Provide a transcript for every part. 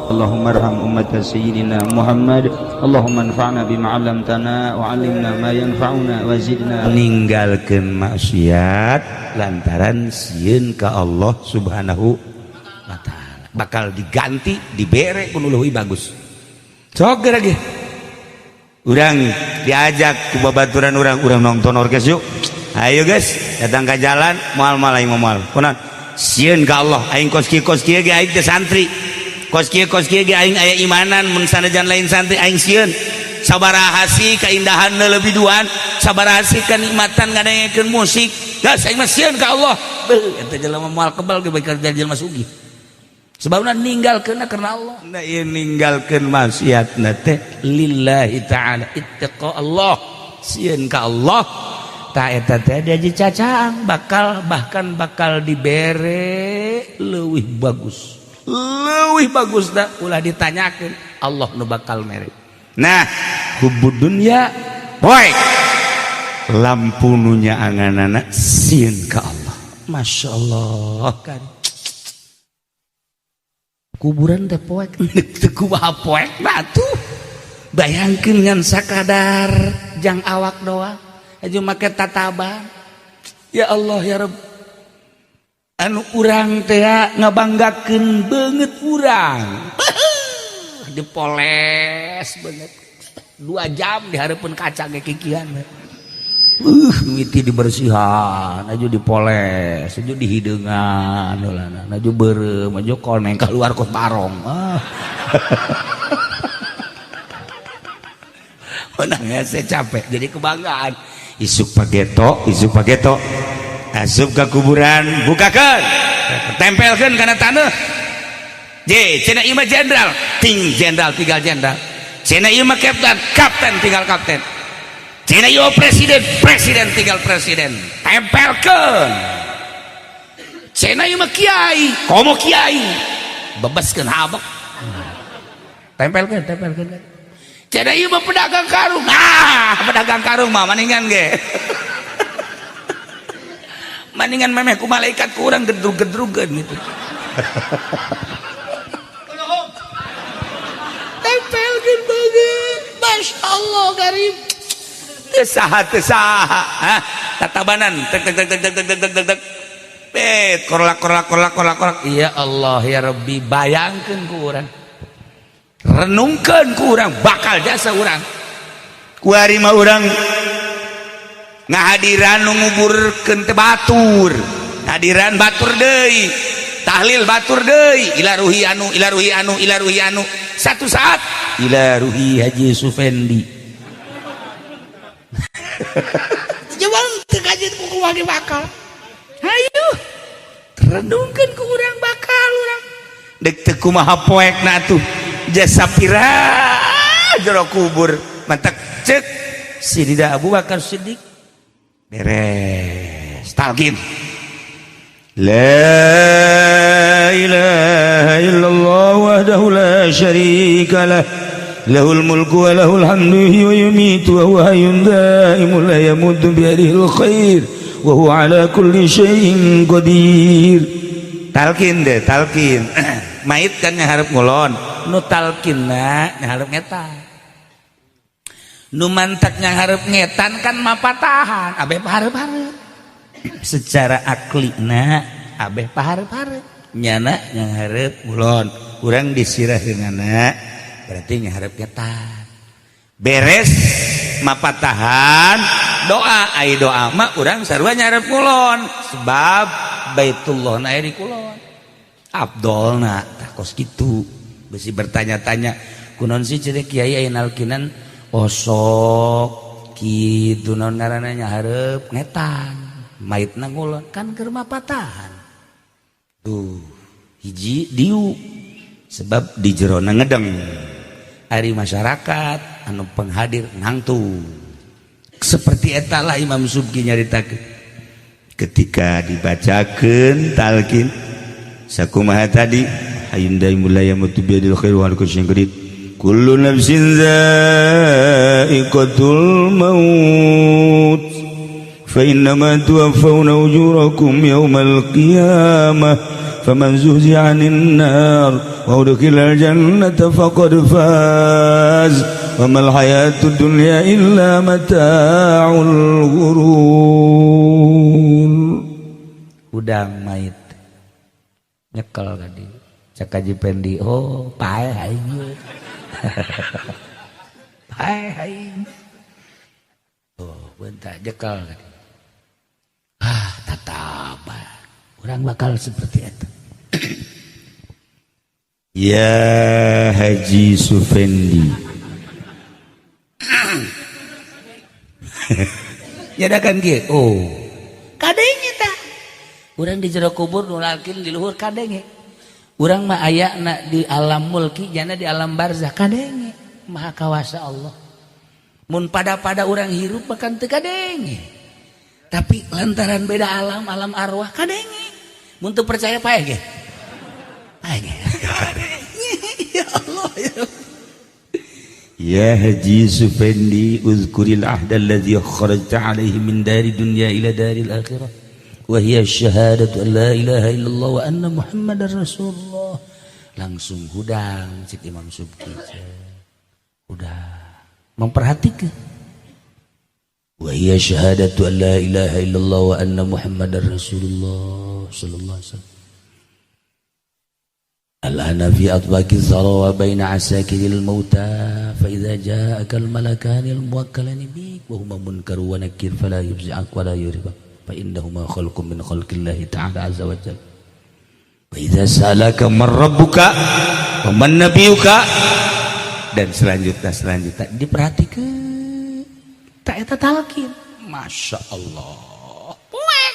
Allahumma arham ummat sayyidina Muhammad. Allahumma anfa'na bima 'allamtana wa 'allimna ma yanfa'una wa zidna. Ninggalkeun maksiat lantaran sieun ka Allah Subhanahu wa taala. Bakal diganti dibere ku nu leuwih bagus. Sok lagi. Urang diajak ku babaturan urang nonton orkes yuk. Ayo guys, datang ke jalan moal-moal aing moal. Kunaon? Sieun ka Allah, aing kos kieu ge aing teh santri. Kos kieu ge aing aya imanan mun sanajan lain santri aing sieun. Sabaraha sih keindahan leuwih duaan, sabaraha sih kanikmatan ngadengekeun musik. Gas aing mah sieun ka Allah. Beuh eta jelema moal kebal ge bae ka jelema sugih. Sebabna ninggalkeunna karena Allah. Nah ieu ninggalkeun maksiatna teh lillahi ta'ala, ittaqa Allah. Sieun ka Allah. Ta eta teh diaji cacaang bakal dibere leuwih bagus dah ulah ditanyakeun Allah nu bakal mere. Nah hubbud dunya boy lampu nu nyaanganana sieun ka Allah. Masya Allah kan kuburan teh poek teu kumaha poek batuh bayangkeun ngan sakadar jang awak doang aju make tataban. Ya Allah ya Rabb anu urang teh ngabanggakeun beungeut urang dipoles beungeut 2 jam dihareupeun kaca ge kikian mimiti dibersihan aju dipoles aju dihideungan heulana aju beureum aju koneng keluar kos barong menang saya capek jadi kebanggaan. Isuk pageto asup ke kuburan bukakeun tempelkeun kana taneuh je cenah ieu mah jenderal tinggal jenderal cenah ieu mah kapten tinggal kapten cenah ieu presiden tinggal presiden tempelkeun cenah ieu mah kiai komo kiai bebaskeun habak tempelkeun cenah ieu mah pedagang karung mah maningan ge maningan memeh ku malaikat ku urang gedrug-gedrugeun gitu tempelkeun beungeut Masya Allah karim teu saha tatabanan tek korlak ya Allah ya Rabbi bayangkeun ku urang renungkeun ku urang bakal jasa urang ku ari mah urang ngahadiran nu nguburkeun teh batur ngahadiran batur deui tahlil batur deui ila ruhi anu satu saat ila ruhi Haji Sufendi jawab teu kajet ku kumaha bakal hayu renungkeun ku urang bakal urang dek teu kumaha poekna atuh jasa pira jero kubur mantak cek Sidina Abu Bakar Siddiq beres talqin la ilaha illallah wahdahu la syarika lah lahul mulku wa lahul hamdu wa yumitu wa huwa hayyun da'imun la yamutu bi yadihil khair wa huwa ala kulli syai'in qadir. Talqin deh talqin mait kan nyaharep ngulon nu talqinna nyaharep ngetan nu mantak nyaharep ngetan kan mapatahan abeh pahareup-hareup secara aklina abeh pahareup-hareup nyana nyaharep ngulon urang disiraheunana berarti nyaharep ngetan beres mapatahan doa ai doa mah urang sarua nyaharep ngulon sebab Baitullah na aya di kulon Abdolna takos gitu besi bertanya-tanya kunaon sih cenah kiai aya nalkinan osok kitu naon ngaranna nyaharep ngetan maitna ngulon kan keur mapatahan tuh hiji diu sebab di jerona ngedeng ari masyarakat anu penghadir nangtu seperti eta lah Imam Subki nyaritakeun ketika dibacakeun talqin sakumaha tadi hayunda mulaya mutu biadil khair wa al-kusyang qadir kullu nafsin za'iqatul maut fa innama tuwaffawna ujurakum yawmal qiyamah فمن زهزح عن النار وأدخل الجنة فقد فاز وما الحياة الدنيا إلا متاع الغرور. Udang mait nyekel tadi cak Haji Pendi, oh pae aing pae aing oh bentar jekal tadi. Tataba orang bakal seperti itu. Ya Haji Sufendi. Nyadakan kieu. Oh. Kadenge tah. Urang di jero kubur nulakin di luhur kadenge. Urang mah ayana di alam mulki, jana di alam barzah kadenge. Maha kawasa Allah. Mun pada urang hirup bahkan teu kadenge. Tapi lantaran beda alam arwah kadenge. Mun teu percaya pae ge. Pae ge. Ya Allah ya. Ya Haji Sufendi, uzkuril ahda alladhi kharajta alaihi min dari dunya ila daril akhirah wa hiya syahadatu an la ilaha illallah wa anna muhammadar rasulullah. Langsung hudang cik Imam Subki. Udah memperhatikan. Wa hiya syahadatu an la ilaha illallah wa anna muhammadar rasulullah sallallahu alaihi wasallam. الآن في أطباق الثرى بين عساكر الموتى فإذا جاءك الملكان الموكلان بك وهما منكر ونكير فلا يفزعك ولا يرهبك فإنهما خلق من خلق الله تعالى عز وجل. وإذا سألك من ربك ومن نبيك, dan selanjutnya diperhatikan tak eta talqin. Masya Allah poek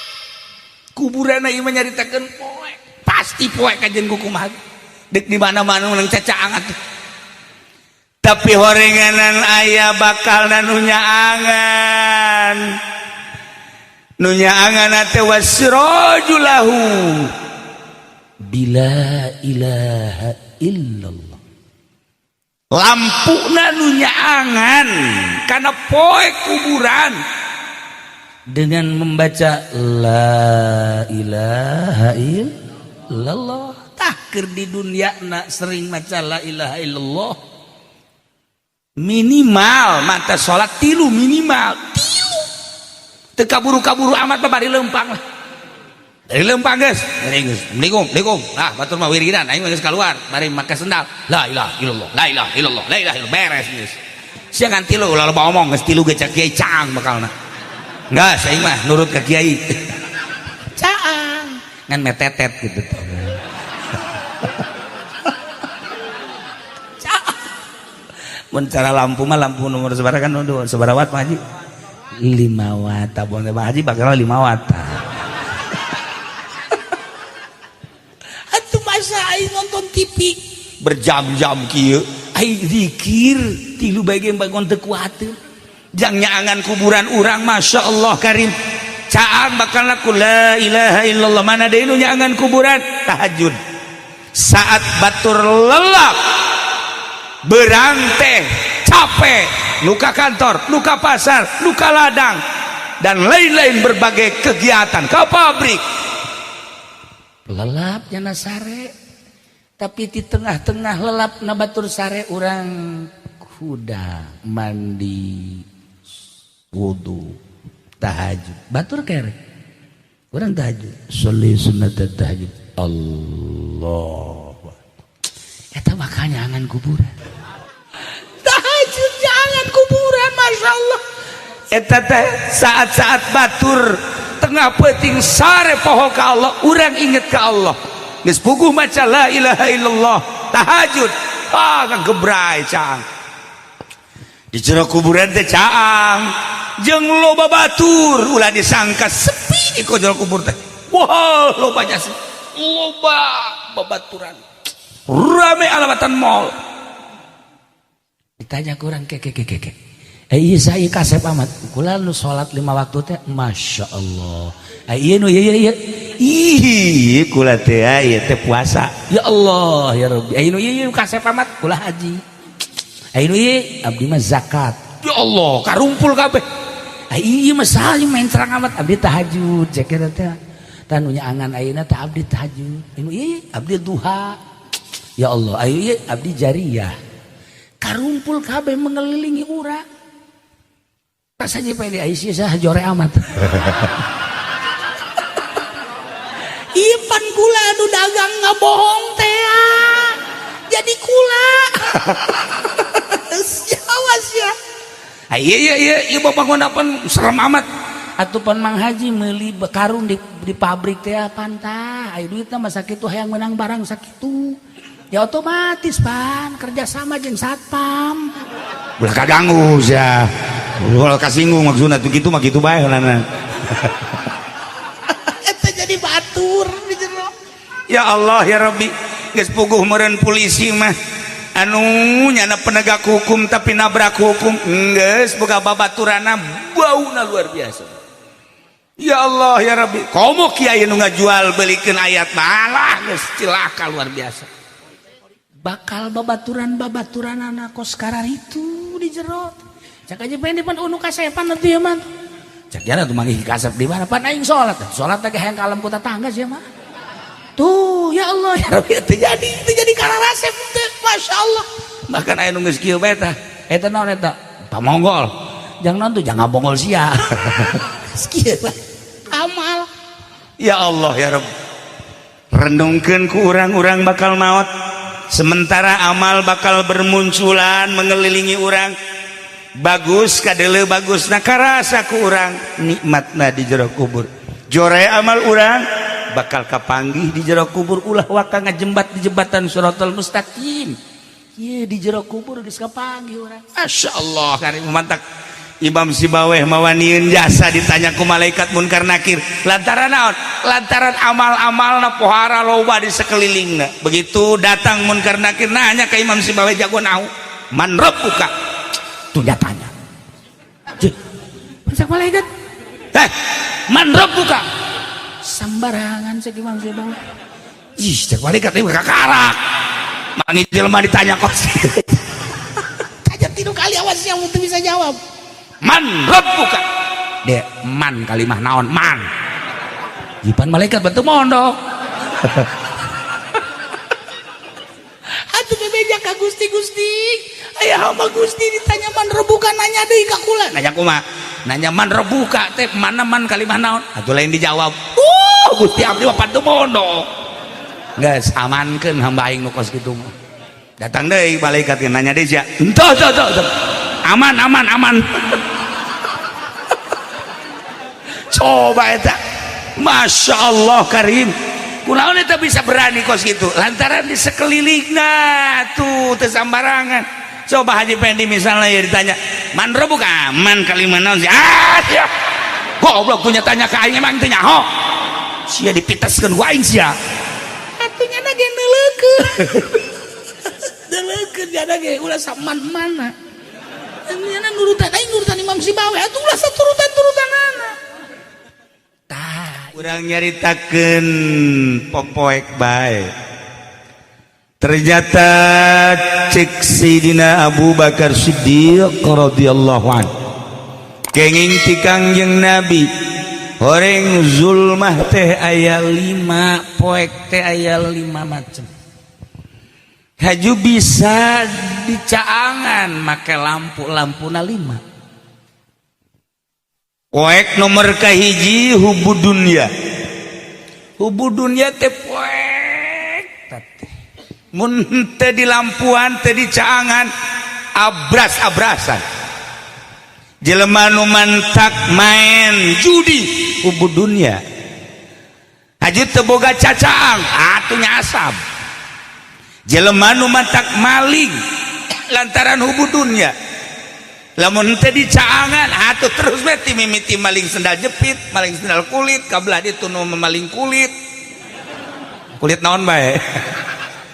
kuburan ieu nyaritakeun poek pasti poek kajen kukumaha dek di mana-mana nang cacaang atuh. Tapi horenganan aya bakal nunya angan teh wasrajulahu bila ilaha illallah. Lampuna nunya angan karena poek kuburan dengan membaca la ilaha illallah. Takir di dunia nak sering maca la ilaha illallah minimal mata sholat tilu minimal tilu tekaburu-kaburu amat bari lempang lah dari lempang guys assalamualaikum nah batur mah wiridan aing geus keluar bari make sendal la ilaha illallah la ilaha illallah la ilaha illallah beres geus sia kan tilu ulah loba omong geus tilu ge cak kiai caang bakalna enggak saya mah nurut ke kiai caang ngan metetet gitu. Cara lampu mah lampu nomor seberapa kan seberapa watt Pak Haji 5 watt tabung Pak Haji bakal 5 watt atuh masa aing nonton TV berjam-jam kieu aing zikir tilu bagian bangun teu kuateun jang nyaangan kuburan urang Masya Allah karim caang bakal laku la ilaha illallah mana deui nu nyaangan kuburan tahajud saat batur lelap berang teh capek nuka kantor nuka pasar nuka ladang dan lain-lain berbagai kegiatan ke pabrik lelap nyana sare tapi di tengah-tengah lelap na batur sare urang kuda mandi wudu tahajud batur kere urang tahajud sholli sunat tahajud Allah eta makanya angan kuburan tahajud jangan kuburan Masya Allah eta teh saat-saat batur tengah peuting sare poho ka Allah urang inget ka Allah geus puguh maca la ilaha illallah tahajud kagebray caang di jero kuburan teh caang jeung loba batur ulah disangka sepi di jero kubur teh wah loba jasa loba babaturan rame alabatan mall ditanya kurang ke iya saya kasep amat kula nu salat 5 waktu teh Masya Allah iya nu iya kula teh iya teh puasa ya Allah ya Rabbi iya nu iya kasep amat kula haji iya nu iya abdi mah zakat ya Allah karumpul kabeh iya mah saling main terang amat abdi tahajud cek eta teh nunya angan ayeuna teh abdi tahajud anu ieu abdi duha ya Allah ayo ieu abdi jariyah karumpul kabeh mengelilingi urang rasanya pede Aisyah sah jore amat ieu pan kula anu dagang ngabohong teh jadi kula awas ya iya bapak pan serem amat atuh pan Mang Haji meuli karung di pabrik teh pantah aya duitna mah sakitu hayang menang barang sakitu ya otomatis pan kerjasama jeung satpam ulah kaganggu sia ulah kasinggung maksudna tuh kitu mah kitu bae heulana eta jadi batur di jero ya Allah ya Rabbi geus puguh meureun polisi mah anu nyana penegak hukum tapi nabrak hukum geus boga babaturana bauna luar biasa ya Allah ya Rabbi komo kiai nu ngajual belikeun ayat malah geus cilaka luar biasa bakal babaturan anak kos karar itu di jero cak aja pengen pan unu kasepan nanti ya man cak jana tuh manggih kasep di mana pan aing salat lagi hayang kalem ku tetangga sih mah tuh ya Allah ya Rabbi terjadi kararasep teh Masya Allah bahkan aya nu geus kieu bae tah eta naon eta pamonggol jang naon tuh jangan bongol sia kieu amal ya Allah ya Rabbi renungkeun ku urang-urang bakal maot sementara amal bakal bermunculan mengelilingi urang bagus kadele bagus nah karasa ku urang nikmatna di jero kubur jore amal urang bakal kapanggih di jero kubur ulah waka ngajembat di jembatan Shiratal Mustaqim ieu di jero kubur geus kapanggih urang Masya Allah karim mantak Imam Sibaweh mawanieun jasa ditanya ku malaikat munkar nakir lantaran naon lantaran amal-amalna pohara loba di sekelilingna begitu datang munkar nakir nanya ke Imam Sibaweh jago nahu man rabbuka tuh dia tanya cek malaikat man rabbuka sambarangan cek Imam Sibaweh ih cek malaikat ieu kakarak mangi jelema ditanya kos tajam 3 kali awas yang teu bisa jawab man rabbuka de man kalimah naon man jipan malaikat bantu mondok atuh bebeja ka Gusti aya hamba Gusti ditanya man rabbuka nanya deui ka kula nanya kumaha nanya man rabbuka teh mana man kalimah naon atuh lain dijawab Gusti abdi mah bantu mondok geus amankeun hamba aing nu kos kitu mah datang deui malaikat nanya deui sia henteu aman coba eta Masya Allah karim kunaon eta bisa berani kos gitu lantaran di sekelilingna tuh tersambarangan coba Haji Pendi misalnya ya ditanya man rabbuka aman kalimah naon sih ya goblok punya tanya ka aing emang teu nyaho sia dipiteskeun ku aing sia atunya na ge neuleukeun jana ge ulah saman mana nyana nurutan aing nurutan Imam Sibaweh atuh ulah saturutan-turutanana urang nyaritakeun popoek bae ternyata cek Sayyidina Abu Bakar Siddiq radhiyallahu anhu kenging ti Kangjeng Nabi horeng zulmah teh aya 5 poek teh aya 5 macam haju bisa dicaangan make lampu-lampuna 5 poek nomor kahiji hubud dunya teh poek mun teh di lampuan teh di caangan abras-abrasan jelema nu mantak main judi hubud dunya haji teu boga cacaang atuh nyasab jelema nu mantak maling lantaran hubud dunya lamun teh dicaangan atuh terus we ti mimiti maling sendal jepit maling sendal kulit kabelah ditu nu memaling kulit naon bae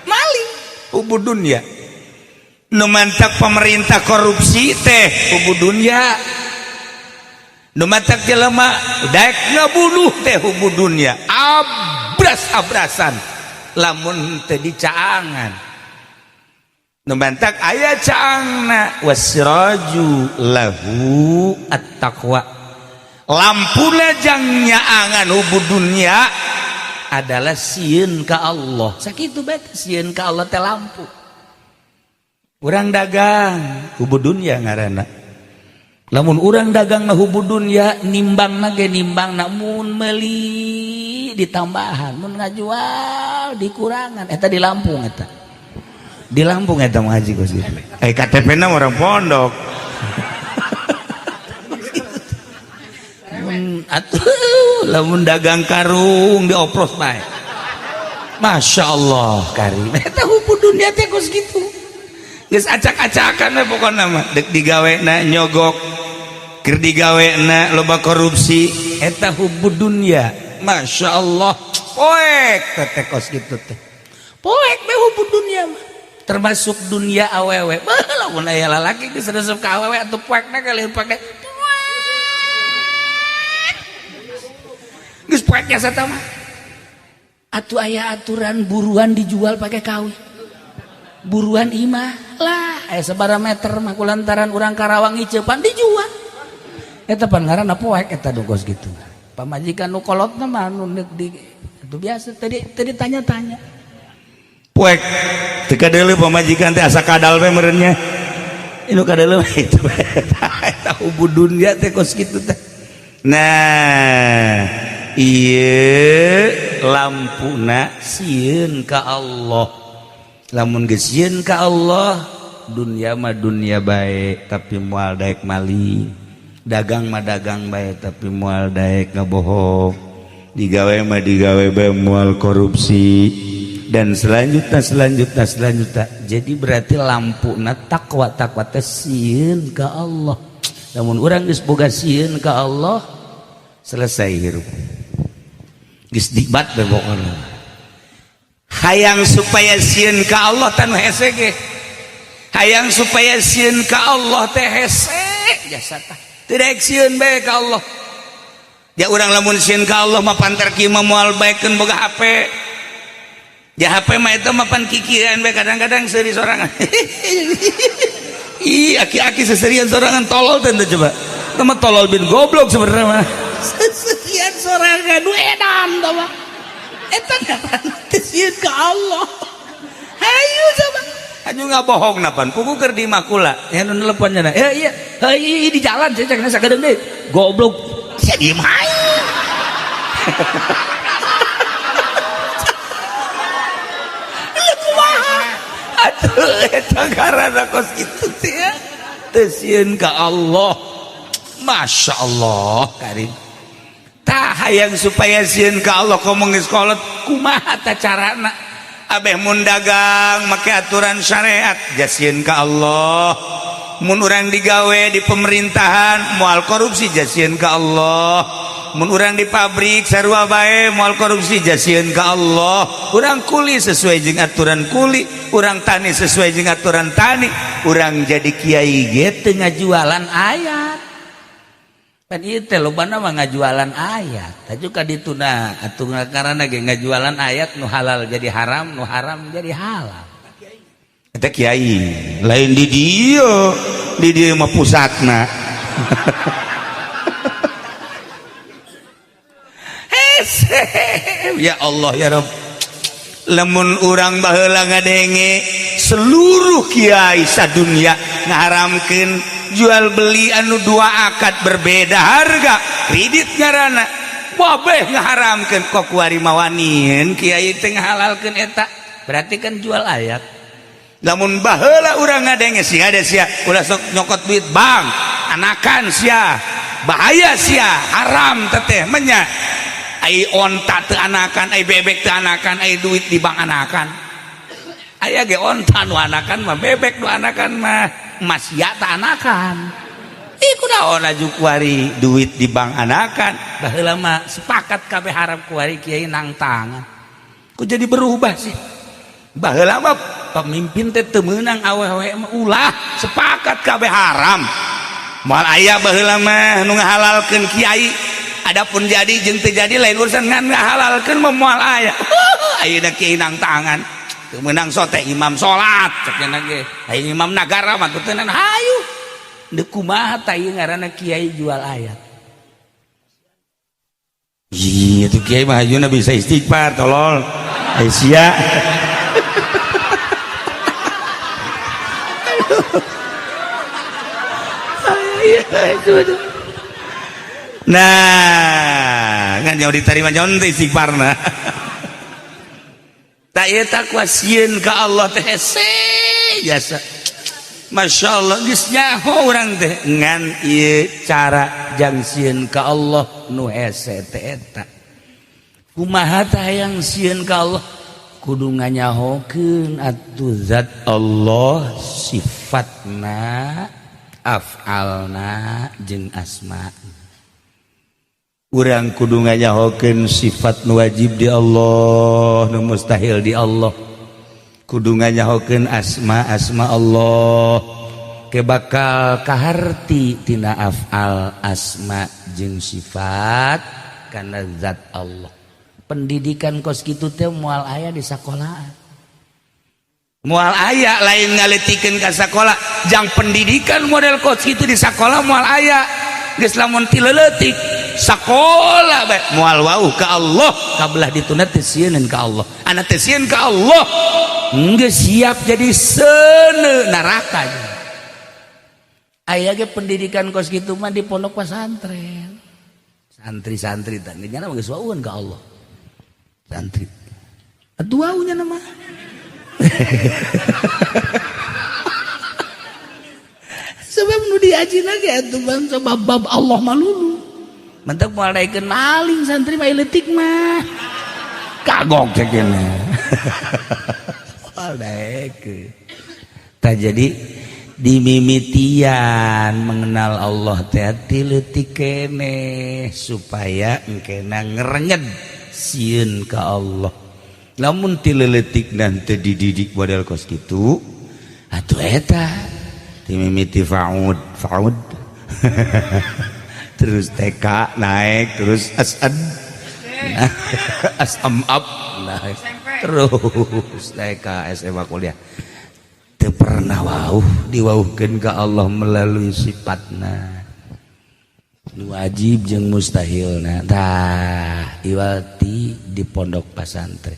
maling hubud dunya nu mantak pemerintah korupsi teh hubud dunya nu mantak jelema daek ngabunuh teh hubud dunya abras-abrasan lamun teh dicaangan nu mantak aya caangna wasraju lahu at-taqwa lampuna jang nyaangan hubud dunya adalah sieun ka Allah. Sakitu bae sieun ka Allah teh lampu. Urang dagang hubud dunya ngaranna. Lamun urang dagang na hubud dunya nimbangna ge nimbangna mun meuli ditambahan, mun ngajual dikurangan eta di Lampung eta. Di Lampung eta mah haji kos gitu. KTP-na orang pondok. Atuh lamun dagang karung diopros bae. Masya Allah karim. Eta hubud dunya teh kos gitu. Geus acak-acakan we pokona mah dek digawena nyogok keur digawena loba korupsi eta hubud dunya. Masya Allah poek teh kos gitu teh. Poek we hubud dunya mah. Termasuk dunia awewe. Lamun aya lalaki geus resep ka awewe atuh poekna kali pake. Geus poeknya sata mah. Atuh aya aturan buruan dijual pakai kawin. Buruan imah lah aya sabaraha meter mah kulantaran urang Karawang Iceupan dijual. Eta pan ngaranna poek eta dogos gitu. Pamajikan nu kolotna mah nu di itu biasa tadi tanya-tanya. Poek teu kadeuleu pamajikan teh asa kadal we meureun nya. Inu kadeuleu itu eta hubud dunya teh kos kitu teh. Nah, ieu lampuna sieun ka Allah. Lamun geus sieun ka Allah, dunya mah dunya bae tapi moal daek maling. Dagang mah dagang bae tapi moal daek ngabohong. Digawe mah digawe bae moal korupsi. Dan selanjutnya. Jadi berarti lampuna takwa teh sieun ka Allah. Namun urang geus boga sieun ka Allah, selesai hirup. Geus dibat bae pokona. Hayang supaya sieun ka Allah tan hese ge. Hayang supaya sieun ka Allah teh hese jasa tah. Teu daek sieun bae ka Allah. Ya urang lamun sieun ka Allah mah pantar kieu mah moal baekeun boga HP. Ya HP mah eta mah pan kikiran bae kadang-kadang seuri sorangan. Ih aki-aki seserian sorangan tolol teh coba. Eta mah tolol bin goblok sebenarnya mah. Seserian sorangan nu edan tah mah. Eta ngaranna teh sieun ka Allah. Hayu coba. Anu ngabohong napan kuku keur di makula. Ya nu nelponnya na. Ya iya. Heuh di jalan cek sagedeung deui. Goblok. Sia diem hayu. Aduh eta ngaranna kos kitu teh ya. Teu sieun ka Allah. Masya Allah karim. Tah hayang supaya sieun ka Allah komo geus kolot kumaha tah carana? Abeh mun dagang make aturan syariat jasieun ka Allah. Mun urang digawe di pemerintahan moal korupsi jasieun ka Allah. Mun urang di pabrik sarua bae moal korupsi jasieun ka Allah. Urang kuli sesuai jeung aturan kuli, urang tani sesuai jeung aturan tani, urang jadi kiai ge teu ngajualan ayat. Kan ieu teh lobana mah ngajualan ayat. Taju ka dituna atuh ngaranna ge ngajualan ayat nu halal jadi haram, nu haram jadi halal. Eta kiai, lain di dieu mah pusatna. Ya Allah ya Rabb. Lamun urang baheula ngadenge seluruh kiai sadunya ngaharamkeun jual beli anu dua akad berbeda harga kredit ngaranna wabeh ngaharamkeun kok kuari mawanin kiai teh ngahalalkeun eta berarti kan jual ayat. Lamun baheula urang ngadenge sia ada sia ulah sok nyokot duit bank anakan sia bahaya sia haram teteh menya ai onta teu anakan ai bebek teu anakan ai duit di bank anakan aya ge onta nu anakan mah bebek nu anakan mah masya teu anakan ieu kunaon aju kuari duit di bank anakan baheula mah sepakat kabeh harap kuari kiai nang tangan ku jadi berubah sih baheula mah pemimpin teh teu meunang awewe mah ulah sepakat kabeh haram moal aya baheula mah nu ngahalalkeun kiai adapun jadi jeung teu jadi lain urusan ngan ngahalalkeun mah moal aya ayeuna kiai nang tangan teu meunang sote imam salat cenah ge aya imam nagara mah teu tenan hayu deuk kumaha tah ieu ngaranna kiai jual ayat Iya tuh Kiai mah ayeuna bisa istighfar tolol. Aisyah. Nah, ngan jauh diterima nyon teh istighfarna. Tak eta kuasieun ka Allah teh hese biasa. Masya Allah geus nyaho urang teh ngan ieu cara jang sieun ka Allah nu hese teh eta. Kumaha teh hayang sieun ka Allah kudu nganyahokeun atuh zat Allah sifatna af'alna jeung asma. Urang kudu nganyahokeun sifat nu wajib di Allah nu mustahil di Allah. Kudu nganyahokeun asma Allah ke bakal kaharti tina af'al asma jeung sifat kana zat Allah. Pendidikan kos kitu teh moal aya di sakolaan. Moal aya lain ngaleutikeun ka sakola. Jang pendidikan model kos kitu di sakola moal aya. Geus lamun ti leuletik sakola bae moal wau ka Allah kabelah dituna teh sieun ka Allah. Ana teh sieun ka Allah geus siap jadi seuneu neraka. Aya ge pendidikan kos kitu mah di pondok pesantren. Santri-santri teh nya mah geus waueun ka Allah. Santri. Atuh waunya nama. Sebab nu diajina ge atuh bang sebab bab Allah malulu. Mentek moal daekeun maling santri mah leutik mah. Kagok cekena. Moal daekeun. Tah jadi dimimitian mengenal Allah teh ti leutik keneh supaya engkena ngerenyed sieun ka Allah. Lamun ti leutik dan teu dididik model kos kitu atuh eta timimiti faud terus TK naik terus asad asam up naik terus TK SMA kuliah teu pernah wauh diwauhkeun ka Allah melalui sifatna nu wajib jeung mustahilna. Tah iwalti di pondok pesantren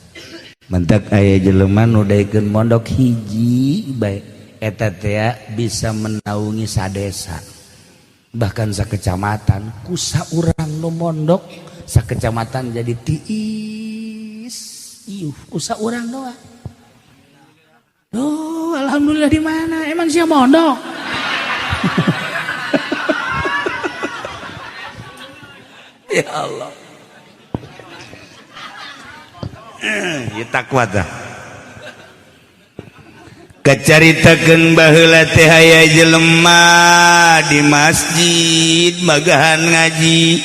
mentek aya jelema nu daekeun mondok hiji bae eta teh bisa menaungi sadesa bahkan sakecamatan ku saurang nu mondok sakecamatan jadi tiis iuh ku saurang doang. Oh alhamdulillah di mana emang sia mondok. Ya Allah. Ieu takwa dah. Kacaritakeun baheula teh aya jelema di masjid magahan ngaji.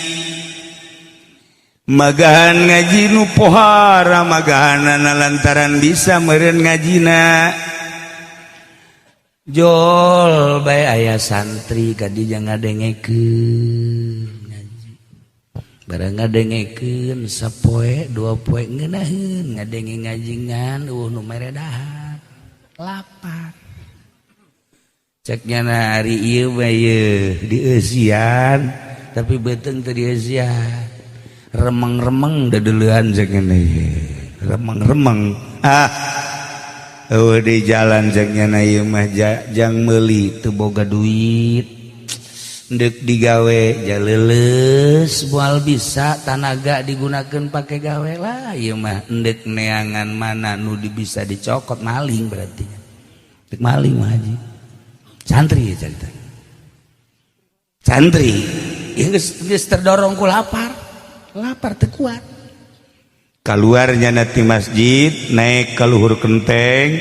Magahan ngaji nu pohara magahanana lantaran bisa meureun ngajina. Jol bae aya santri kadija ngadengekeun. Barang ngadengekeun sapoe dua poe ngeunaheun ngadenge ngajingan nu meredahan lapar ceknya hari ieu mah ieu dieusian tapi beuteung teu dieusian remeng-remeng dadeleuhan ceknya remeng-remeng di jalan ceknya ieu mah jang meuli teu boga duit ndek digawe jaleuleus moal bisa tanaga digunakeun pake gawe lah ieu mah ndek neangan mana nu bisa dicokot maling berarti ndek maling mah haji santri ya cerita santri ieu geus terdorong ku lapar teu kuat kaluarnya nanti masjid naik ka luhur genteng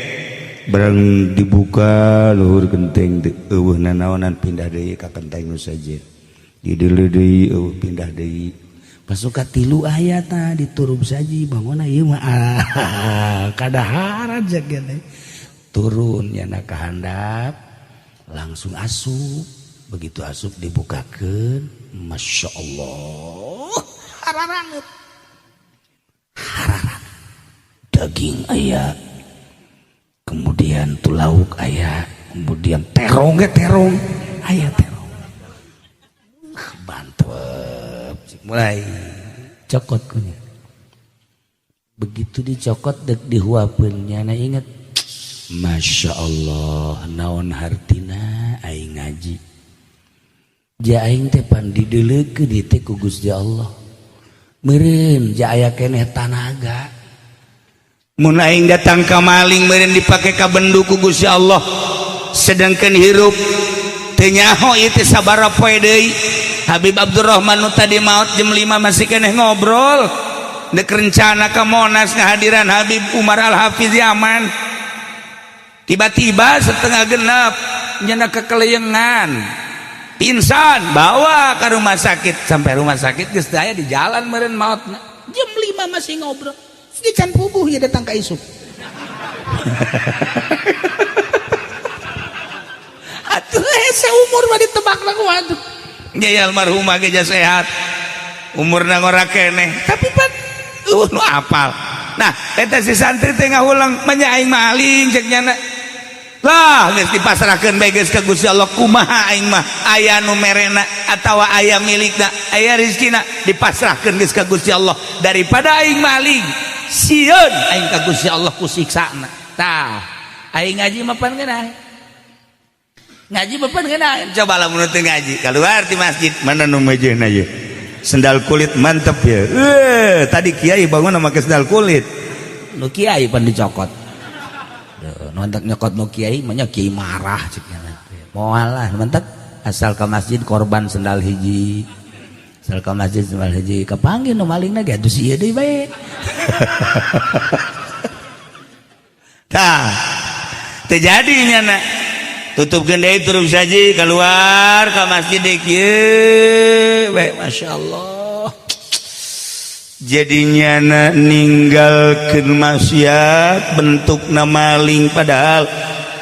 barang dibuka luhur genteng eueuh nanaonan pindah deui ka genteng nu sajid di deuleu deui eueuh pindah deui pasuka 3 ayatna diturub saji bangunna ieu mah kadaharan jagene turun nyana ka handap langsung asup begitu asup dibukakeun Masya Allah hararangeut daging aya kemudian tu lauk aya kemudian terong aya terong bantep mulai cokot kunya. Begitu dicokot dek dihuapeun nya inget Masya Allah naon hartina aing ngaji ja aing teh pan didelekeun di teh ku Gusti Allah meureun ja aya keneh tanaga mun aing datang ka maling meureun dipake ka bendu ku Gusti Allah sedangkan hirup teu nyaho ieu teh sabaraha poe deui. Habib Abdurrahman nu tadi maot jam 5 masih keneh ngobrol dek rencana ke Monas ngahadiran Habib Umar Al-Hafiz Yaman. Tiba-tiba setengah genap nyana kekeleyengan pingsan bawa ke rumah sakit. Sampai rumah sakit geus aya di jalan meureun maotna jam 5 masih ngobrol di can puguh ya datang ka isuk. Atuh seumur mah ditebakna ku atuh. Jaya almarhumah ge sehat umurna ngora keneh tapi pan nu apal. Nah eta si santri teh ngahulang manya aing maling cek nyana lah geus dipasrahkeun bae geus ka Gusti Allah kumaha aing mah aya nu merena atawa aya milikna aya rezekina dipasrahkeun geus ka Gusti Allah daripada aing maling sieun aing ka Gusti Allah ku siksana. Tah aing ngaji mah pan geunah ngaji bepan kena coba lah menurut ngaji keluar di masjid mana nu mejeuna ye sendal kulit mantep ya tadi kiai bangun make sendal kulit nu kiai pan dicokot nu hendak nyokot nu kiai mah kiai marah cenah moal lah mantep asal ka masjid korban sendal hiji asal ka masjid sendal hiji kapanggih nu malingna ge atuh ieu deui bae. Tah terjadi nyana tutup gendai terus saja keluar ke masjid kieu we Masya Allah jadinya ninggalkeun maksiat bentukna maling padahal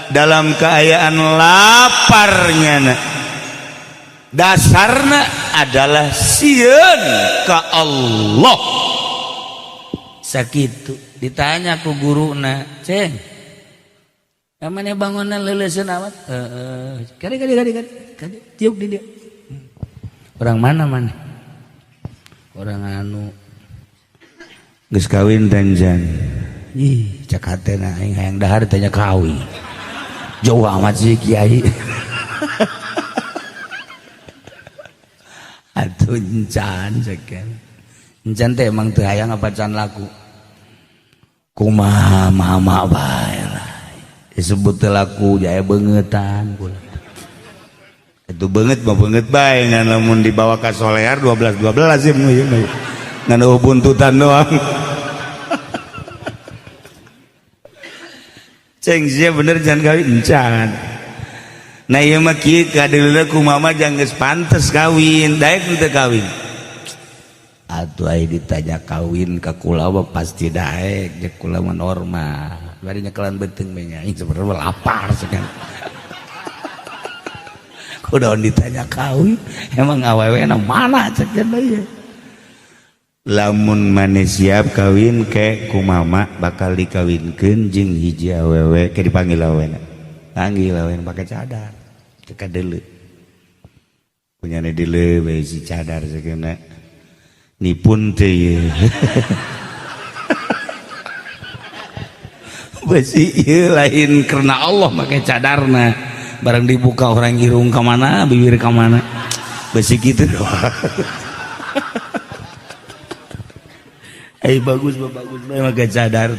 dalam keayaan laparnya dasarna adalah sieun ka Allah sakitu ditanya ku guruna ceng kamane bangunan leuleuskeun amat kali tiuk di dia orang mana orang anu geus kawin danjan ih cak hatena aing hayang dahar tanya kawin jauh amat sih kiai atuh encan cekan encan teh emang teu hayang apa can laku kumaha mama bae disebut laku jaya bengetan itu banget mah banget bae ngan lamun dibawa ka solear 12 ya ngan buntutan doang. Ceng sia bener jangan kawin encan. Nah ieu mah kieu kadeuleuh ku mama jang geus pantes kawin daek teu kawin atuh aya ditanya kawin ka kula mah pasti daek jeung kula mah normal bari nyekelan beuteung we nya aing sebenarnya lapar sekan kudaon ditanya kawin emang awewe na mana cek ieu lamun maneh siap kawin ke ku mama bakal dikawinkeun jeung hiji awewe ke dipanggil awena panggil awena pake cadar teu kadeuleu punyana deuleu bae si cadar sakeuna nipun teh ieu besi ieu lain karena Allah make cadarna barang dibuka orang irung ka mana bibir ka mana besi kitu doang. Bagus bae make cadar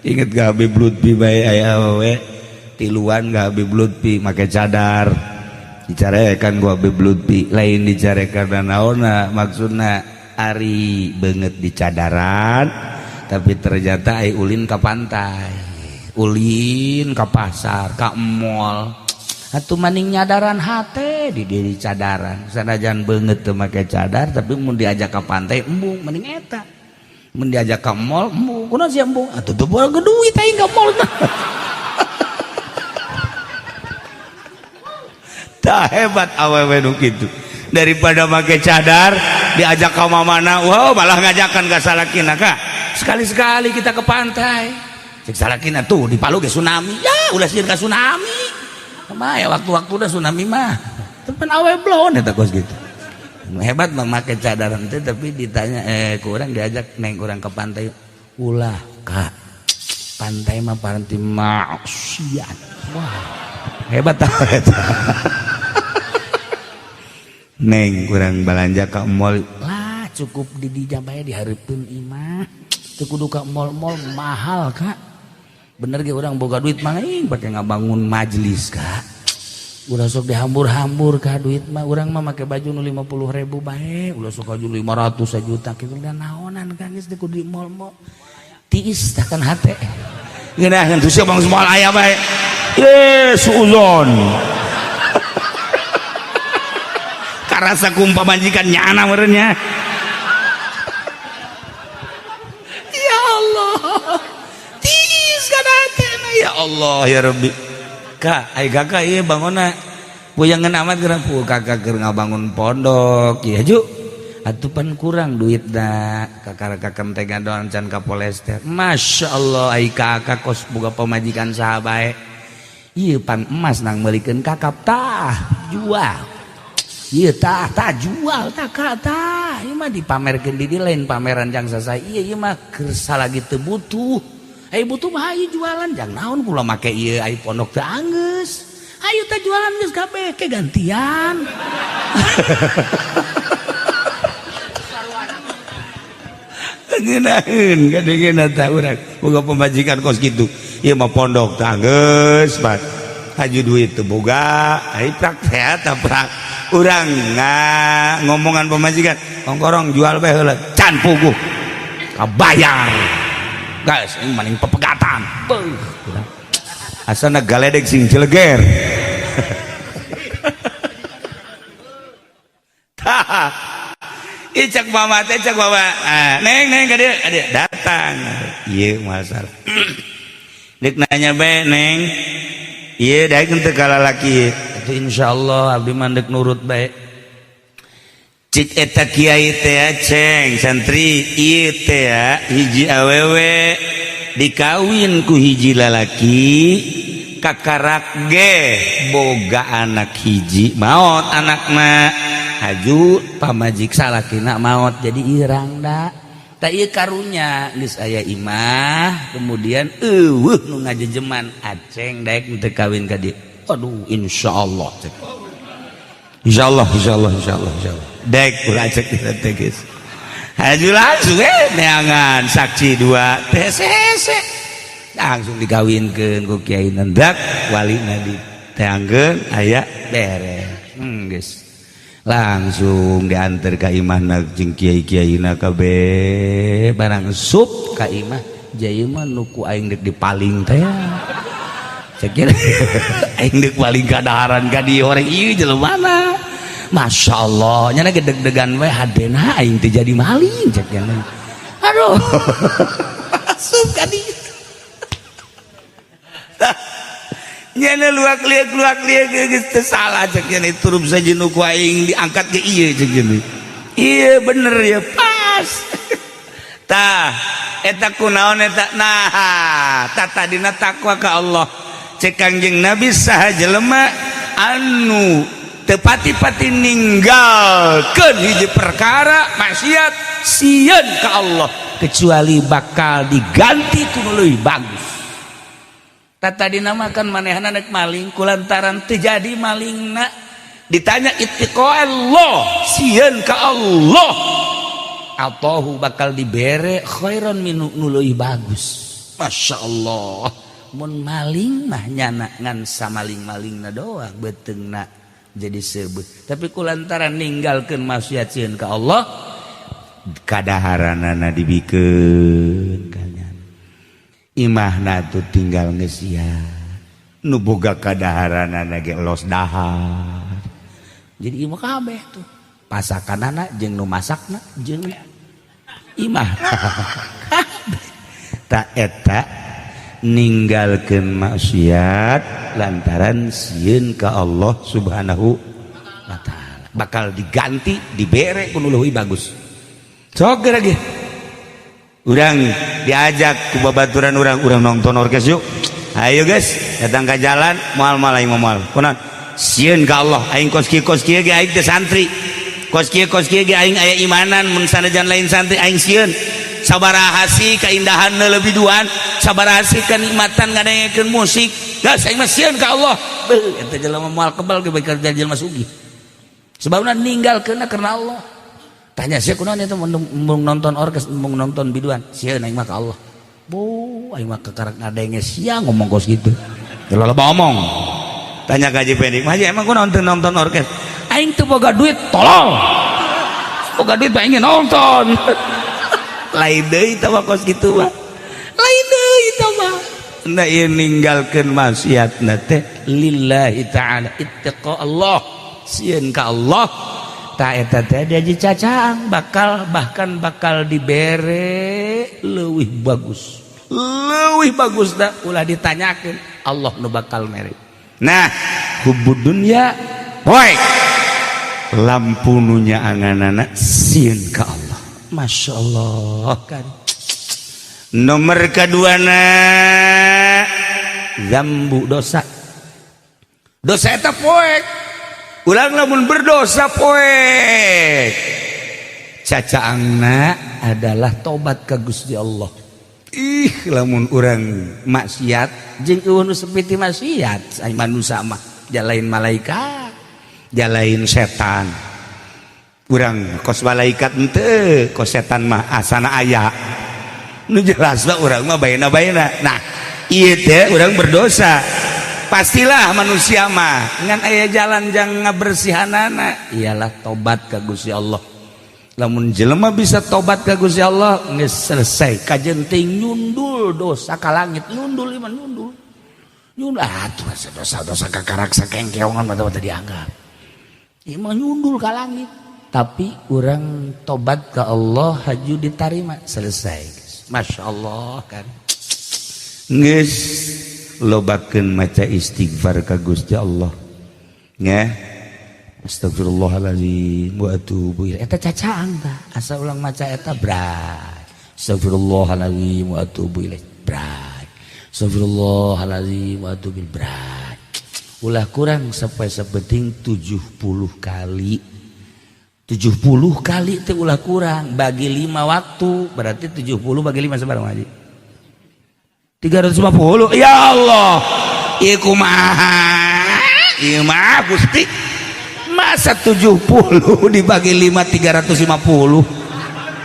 inget gak Habib Lutfi bae aya awewe tiluan gak Habib Lutfi make cadar dicarekan gua Habib Lutfi lain dicarekan naonna maksudna ari beungeut di cadaran tapi ternyata ai ulin ka pantai ulin ka pasar ka mall atuh maning nyadaran hate di diri cadaran sanajan beungeut teu make cadar tapi mun diajak ka pantai embung mending eta mun diajak ka mall embung kunaon sia embung atuh teu boga duit aing ka mall tah hebat awewe nu kitu daripada make cadar diajak ka mamana wow malah ngajakan ka salakina kak sekali-sekali kita ke pantai cek salakina tuh di Palu ge tsunami ya ulah sieun ka tsunami mah ya waktu-waktu udah tsunami mah tepan awe blon eta kos gitu hebat memakai cadar teh, tapi ditanya kurang diajak neng kurang ke pantai, ulah kak pantai mah pantai maksiat. Wah hebat tah eta. Neng kurang balanja ke mall lah, cukup di dinya bae dihareupeun imah, teu kudu ka mall-mall mahal kak. Bener ge urang boga duit mah pake ngabangun majelis kak. Udah sok dihambur-hambur ka duit mah, urang mah make baju nu 50.000 bae, udah sok baju 500 sejuta kitu dan naonan kan geus di kudu mall-mall. Tiis tah kan hate. Geunah kan tuh bang semua aya bae. Suuzon. Karasa kumpa majikan nyana meureunnya. Ya Allah. Tiis kan hate ya Allah ya Rabbi. Kak, ay kakak iya bangona puyangan amat geura kakak keur ngabangun pondok ya ju atupan kurang duit da kakak teh ngadoan can ka polester. Masya Allah ay kakak kos boga pamajikan saha bae ieu pan emas nang meulikeun kakap tah jual ieu tah jual tah kak tah ieu mah dipamerkeun di lain pameran jang sasa ieu mah keur salagi teu butuh. Ayo butuh mah ayo jualan jang naon kula make ieu ayo pondok teh anggeus. Ayo teh jualan geus kabeh ke gantian. Ngeunaheun gadengeunna tah urang boga pemajikan kos kitu. Ieu mah pondok teh anggeus bat. Haju duit teu boga, ai praktek tah prak. Urang ngomongan pemajikan, "Ongkorong jual bae heula." Can puguh. Kabayar. Guys, ini maning pepegatan. Asana galedeg sing cileger. Tah. Icak mama teh cak bawa. Neng ka dieu datang. Ieu masalah. Dek nanya bae neng. Ieu daekeun teu ka lalaki. Atuh insyaallah abdi mandek nurut bae. Cik eta kiai teh ceng santri ieu teh hiji awewe dikawin ku hiji lalaki kakarak ge boga anak hiji maot anakna haju pamajik salakina maot jadi irang da ta ieu karunya geus aya imah kemudian eueuh nu ngajejeman aceng daek teu kawin ka dieu. Aduh insyaallah cek. Insyaallah dek ulah cek kita guys. Haju langsung neangan saksi dua TCC langsung dikawinkeun ku kiai nendak walina diteangkeun aya beres. Geus langsung diantar ka imahna jeung kiai-kiaina kabeh barang sup ka imah jaya mah nuku aing dek dipaling teh. Cekir aing dek paling kadaharan ka dieu orang ieu jelemana. Masya Allah nyana gedeg-degan we hadena aing teh jadi maling cek yang aduh masuk ka dieu nyana luak liek geus teu salah cek nyana turup saja nu ku aing diangkat ke ieu cek gini ieu bener ya pas tah eta kunaon eta nah tata dina takwa ka Allah cek Kangjeng Nabi saha jelema anu tepati-pati ninggalkeun hiji perkara maksiat sieun ka Allah kecuali bakal diganti ku nu leuwih bagus. Tata dinamakan manehna nek maling kulantaran teu jadi malingna ditanya ittiqallah sieun ka Allah atahu bakal dibere khairan min nu leuwih bagus. Masya Allah mun maling mah nyana ngan samaling-malingna doang beteungna jadi sebut tapi kulantaran ninggalkeun maksiat sieun ka Allah kadaharanana dibikeun kanyan imahna tuh tinggal ngeusia nu boga kadaharanana ge los dahar jadi imah kabeh tuh pasakanana jeung nu masakna jeung imah ta eta ninggalkeun maksiat lantaran sieun ka Allah Subhanahu wa taala bakal diganti dibere ku nu leuwih bagus. Sok lagi urang diajak ku babaturan urang nonton orkes yuk ayo guys datang ke jalan moal aing moal kunaon sieun ka Allah aing kos kieu ge aing teh santri kos kieu ge aing aya imanan mun sanajan lain santri aing sieun sabaraha sih kaindahanna lebih duaan sabaraha sih kanikmatan ngadengekeun musik gas aing mah sieun ka Allah beuh eta jelema moal kebal ge bae kerja jelema sugih sebabna ninggalkeunna karena Allah tanya sia kunaon eta mung nonton orkes mung nonton biduan sieun aing mah ka Allah bo aing mah kekarek ngadenge sia ngomong kos kitu loba omong tanya ka Haji Pendik Haji emang kunaon teu nonton orkes aing teu boga duit tolol boga duit pengen nonton lain deui tah kos kitu mah lain deui tah mah da ieu ninggalkeun maksiatna teh lillahi ta'ala ittaqa Allah sieun ka Allah tah eta teh diaji cacaang bahkan bakal dibere leuwih bagus dah ulah ditanyakeun Allah nu bakal mere nah hubud dunya poek lampu nunya anganana sieun ka Allah Masya Allah kan nomor keduana zambu dosa eta poek ulang lamun berdosa poek cacaangna adalah tobat ka Gusti Allah lamun urang maksiat jeung eueuh nu sepiti maksiat ai manusia mah jalain malaikat jalain setan urang kos malaikat henteu kos setan mah asana aya nu jelasna urang mah baena nah ieu teh urang berdosa pastilah manusia mah ngan aya jalan jang ngabersihanana ialah tobat ka Gusti Allah lamun jelema bisa tobat ka Gusti Allah geus selesai kajenting nyundul dosa ka langit nyundul iman nyundul atuh dosa kakarak sakengkeongan mah teu dianggap ieu mah nyundul ka langit tapi orang tobat ke Allah haju diterima selesai Masya Allah kan geus lobakeun maca istighfar ka Gusti Allah nya astagfirullahaladzim wa atubu ilaih eta cacaang tah asa ulang maca eta bray astagfirullahaladzim wa atubu ilaih bray astagfirullahaladzim wa atubu ilaih bray ulah kurang sampai sabeting 70 kali 70 kali teh ulah kurang bagi 5 waktu berarti 70 bagi 5 sabarang Haji 350 ya Allah ieu kumaha ieu mah Gusti masa 70 dibagi 5 350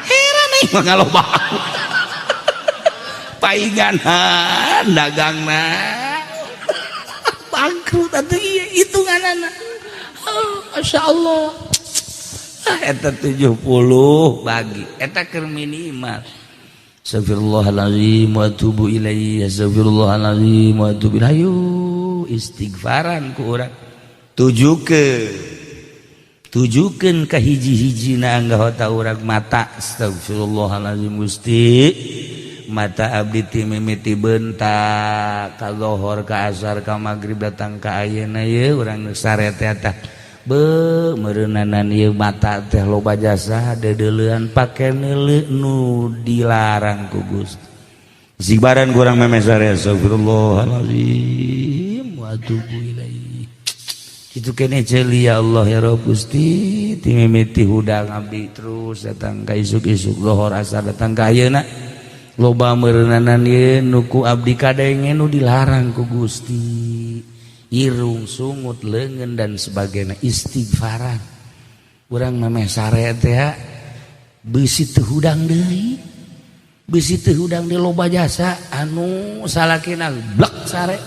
heran aing mah ngaloba painganan dagangna bangkrut atuh ieu hitunganana Masya Allah eta 70 bagi eta keur minimal astagfirullahalazim wa atubu ilaihi astagfirullahalazim wa atubu ilaihi istighfaran ku urang tujukeun ka hiji-hijina anggota urang mata astagfirullahalazim Gusti mata abdi ti mimiti bentak ka zuhur ka asar ka magrib datang ka ayeuna ye urang nu sarete tah be meureunanan ieu mata teh loba jasa dedeleuan pake neuleu nu dilarang ku Gusti sibaran kurang memes sare astagfirullahalazim wa atubu ilaihi kitu keneh ceuli ya Allah ya Rabb Gusti ti mimiti hudang abdi terus datang ka isuk-isuk zuhur asar datang ka ayeuna loba meureunanan ieu nu ku abdi kadenge nu dilarang ku Gusti irung sungut leungeun dan sebagainya istighfaran urang memeh sare teh beusi teu hudang deui beusi teu hudang deui loba jasa anu salakina blek sare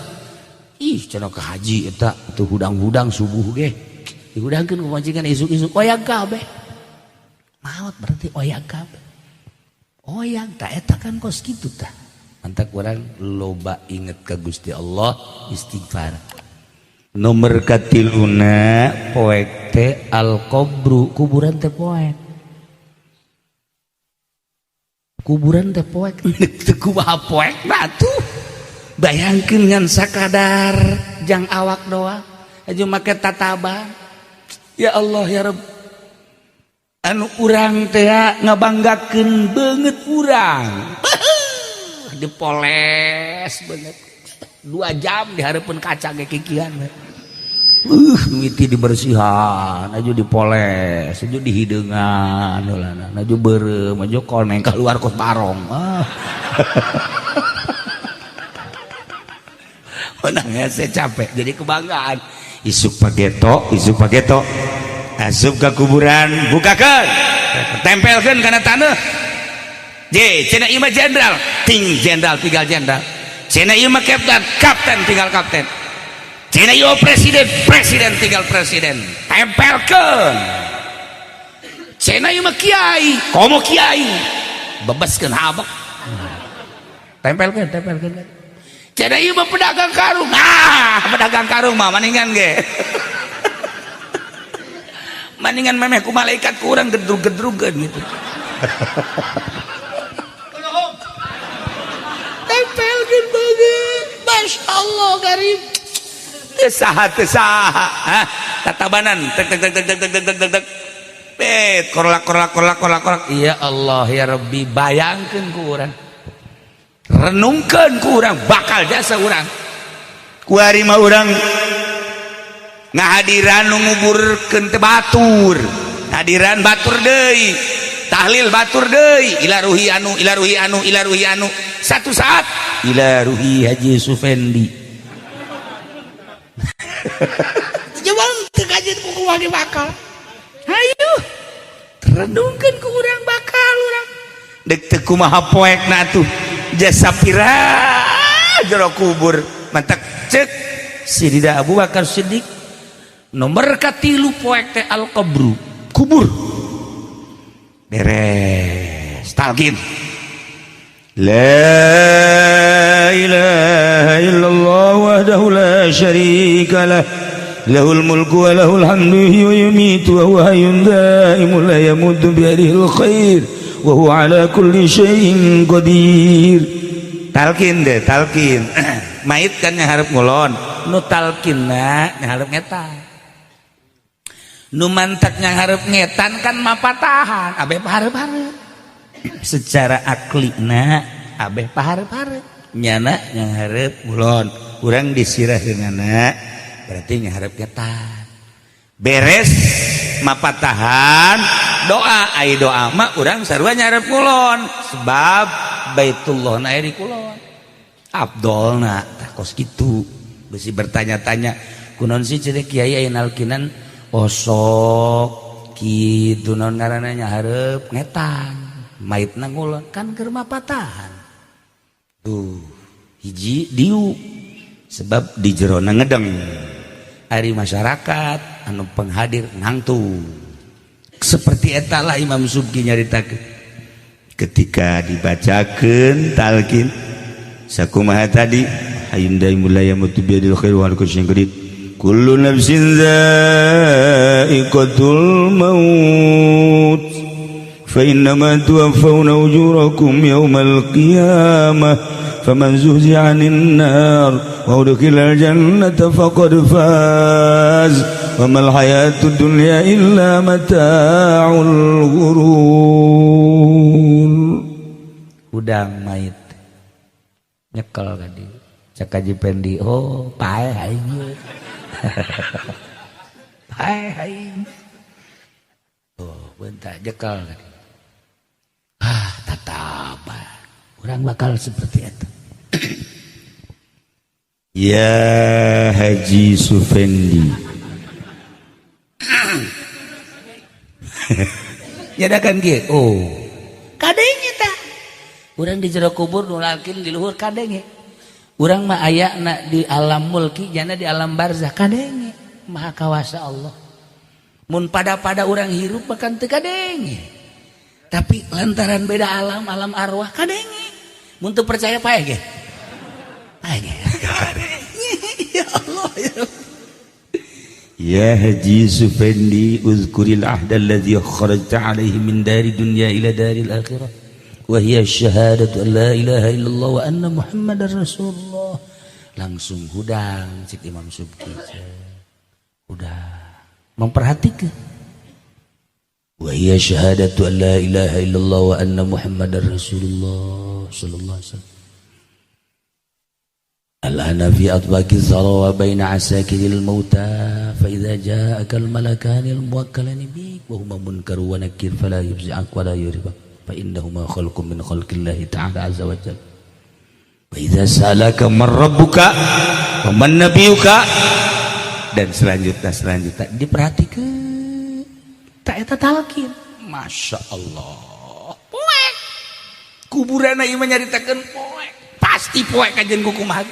ih cenah ka haji eta teu hudang-hudang subuh ge dihudangkeun ku majikan isuk-isuk oyang kabeh maot berarti oyang kabeh oyang tah eta kan kos kitu tah mantak urang loba inget ka Gusti Allah istighfar nomor katiluna poek teh al-qabru kuburan teh poek kuburan teh poek teu kumaha poek batuh bayangkeun ngan sakadar jang awak doang aju make tatabang ya Allah ya Rabb anu urang teh ngabanggakeun beungeut urang dipoles beungeut 2 jam di hareupeun kaca ge kikian miti dibersihan aju dipoles aju dihideungan heulana aju beureum aju koneng keluar kos barong menang saya capek jadi kebanggaan isuk pageto asup ke kuburan bukakeun tempelkeun kana taneuh je cenah ieu mah jenderal ting jenderal tinggal jenderal cenah ieu mah kapten tinggal kapten cenah ieu presiden tinggal presiden tempelkeun cenah ieu mah kiai komo kiai bebaskeun habak tempelkeun cenah ieu mah pedagang karung mah maningan ge maningan memeh ku malaikat ku urang gedrug-gedrugeun gitu tempelkeun banget Masya Allah garib teu saha tatabanan tek korlak ya Allah ya Rabbi bayangkeun ku urang renungkeun ku urang bakal jasa urang ku ari mah urang ngahadiran nu nguburkeun teh batur hadiran batur deui tahlil batur deui ila ruhi anu satu saat ila ruhi Haji Sufendi coba teu kajet ku kumaha bakal hayu renungkeun ku urang bakal urang deuk teu kumaha poekna atuh jasa pira jero kubur mantak cek Sidina Abu Bakar Siddiq nomor katilu poek teh al qabru kubur beres talqin la ilaha illallah wahdahu la syarika lah lahul mulku wa lahul hamdu wa yumitu wa huwa hayyun daimul la yamutu bi yadihil khair wa huwa ala kulli syai'in qadir talqin deh talqin mait kan nya hareup ngulon nu talqinna nya hareup ngetan nu mantak yang harap ngetan kan mapatahan abeh paharep-harep secara aklina abeh paharep-harep nyana yang harap mulon kurang disirah denganna berarti yang harap ngetan beres mapatahan doa ai doa mah urang sarua nyarep kulon sebab Baitullah na eri kulon Abdolna takos kitu besi bertanya-tanya kunaon sih cenah kiai aya nalkinan osok kitu naon ngaranna nya hareup ngetan maitna ngulon kan keur mapatahan tuh hiji diu sebab di jerona ngedeng ari masyarakat anu penghadir nangtu seperti eta lah Imam Subki nyaritakeun ketika dibacakeun talqin sakumaha tadi hayyun daimul la yamutu biadil khair wa ala kulli syai'in qadir kullu nafsin dha'iqatul maut fa innama tuwaffawna ujurakum yawmal qiyamah faman zuhziha 'anil nar wa udkhilal jannata faqad faz wa mal hayatud dunya illa mata'ul ghurur udang mait nyekel tadi cak Haji Pendi oh pae aing hai oh bentar jekal tadi tatapa orang bakal seperti itu ya Haji Sufendi nyadakan ge oh kadenge tah urang di jero kubur nulakin di luhur kadenge urang mah ayana di alam mulki jana di alam barzah kadenge maha kawasa Allah mun pada urang hirup bahkan teu kadenge tapi lantaran beda alam arwah kadenge mun teu percaya pae ge ya Allah ya Haji Sufendi uzkuril ahda alladhi kharajta alaihi min dari dunya ila daril akhirah wahia syahadatu an la ilaha illallah wa anna muhammadar rasulullah langsung hudang cik Imam Subki udah memperhatikan wahia syahadatu an la ilaha illallah wa anna muhammadar rasulullah sallallahu alaihi wasallam الآن في أطباق الثرى وبين عساكر الموتى فإذا جاءك الملكان الموكلان بك وهما منكر ونكير فلا يفزعك ولا يرهبك فإنهما خلق من خلق الله تعالى عز وجل وإذا سألك من ربك ومن نبيك dan selanjutnya diperhatikan tak eta talqin Masya Allah poek kuburan ieu mah nyaritakeun poek pasti poek kajen kukumaha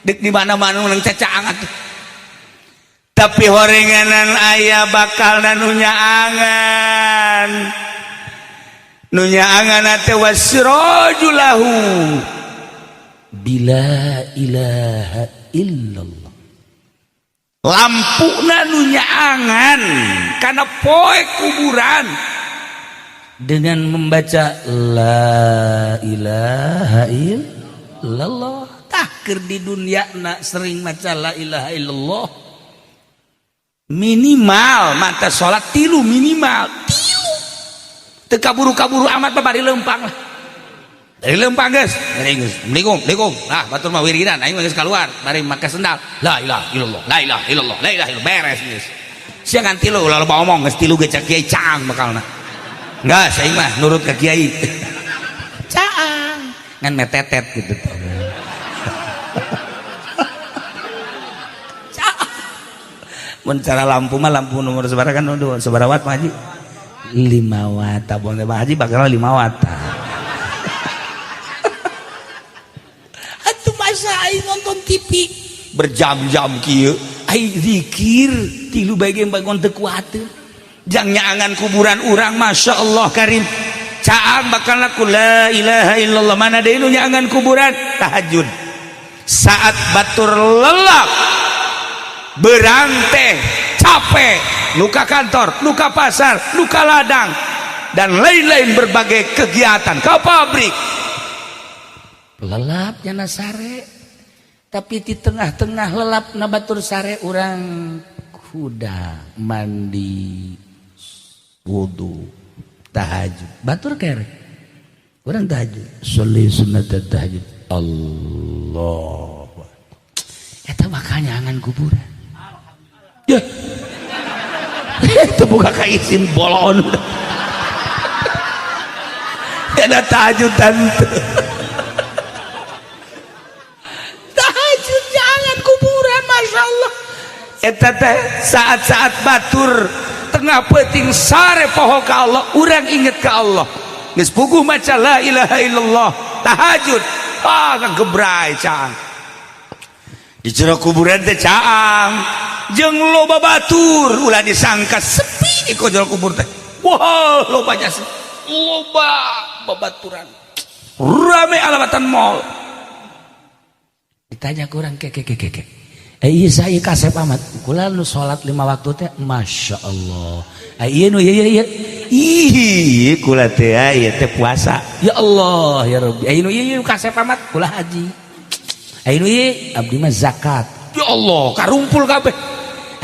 dek di mana-mana menang cacaangan tapi horenganan aya bakal nunya angan teh wasirajulahu bila ilaha illallah lampuna nunya angan karena poek kuburan dengan membaca la ilaha illallah takir di dunia nak sering maca la ilaha illallah minimal mata sholat tilu minimal tilu tekaburu-kaburu amat bari lempang lah dari lempang guys assalamualaikum nah batur mah wiridan aing geus keluar bari make sendal la ilaha illallah la ilaha illallah la ilaha illallah beres geus sia ngan tilu ulah loba omong geus tilu ge cak kiai caang bakalna enggak saya mah nurut ke kiai caang ngan metetet gitu cara lampu mah lampu nomor seberapa kan seberapa watt Pak Haji 5 watt abang Pak Haji bakal 5 watt atuh masa aing nonton TV berjam-jam kieu aing zikir tilu bae bangun teu kuateun jang nyaangan kuburan urang Masya Allah karim caang bakal laku la ilaha illallah mana deui nu nyaangan kuburan tahajud saat batur lelap berang teh capek luka kantor luka pasar luka ladang dan lain-lain berbagai kegiatan ke pabrik lelap jana sare tapi di tengah-tengah lelap na batur sare urang kuda mandi wudu tahajud batur kere urang tahajud sholli sunat tahajud Allah eta makanya angan kuburan ya itu buka kaisin bolon ada tahajud tante tahajud jangan kuburan Masya Allah eta teh saat-saat batur tengah peuting sare poho ka Allah urang inget ka Allah geus puguh maca la ilaha illallah tahajud kagebrai caang di jero kuburan teh caang jeung loba batur ulah disangka sepi di jero kubur teh wah loba jasa loba babaturan rame alamatan mall ditanya kurang ke ieu saya kasep amat kula nu salat 5 waktu teh Masya Allah ieu nu ieu ih kula teh ieu teh puasa ya Allah ya Rabbi ieu nu ieu kasep amat kula haji ieu ieu abdi mah zakat ya Allah karumpul kabeh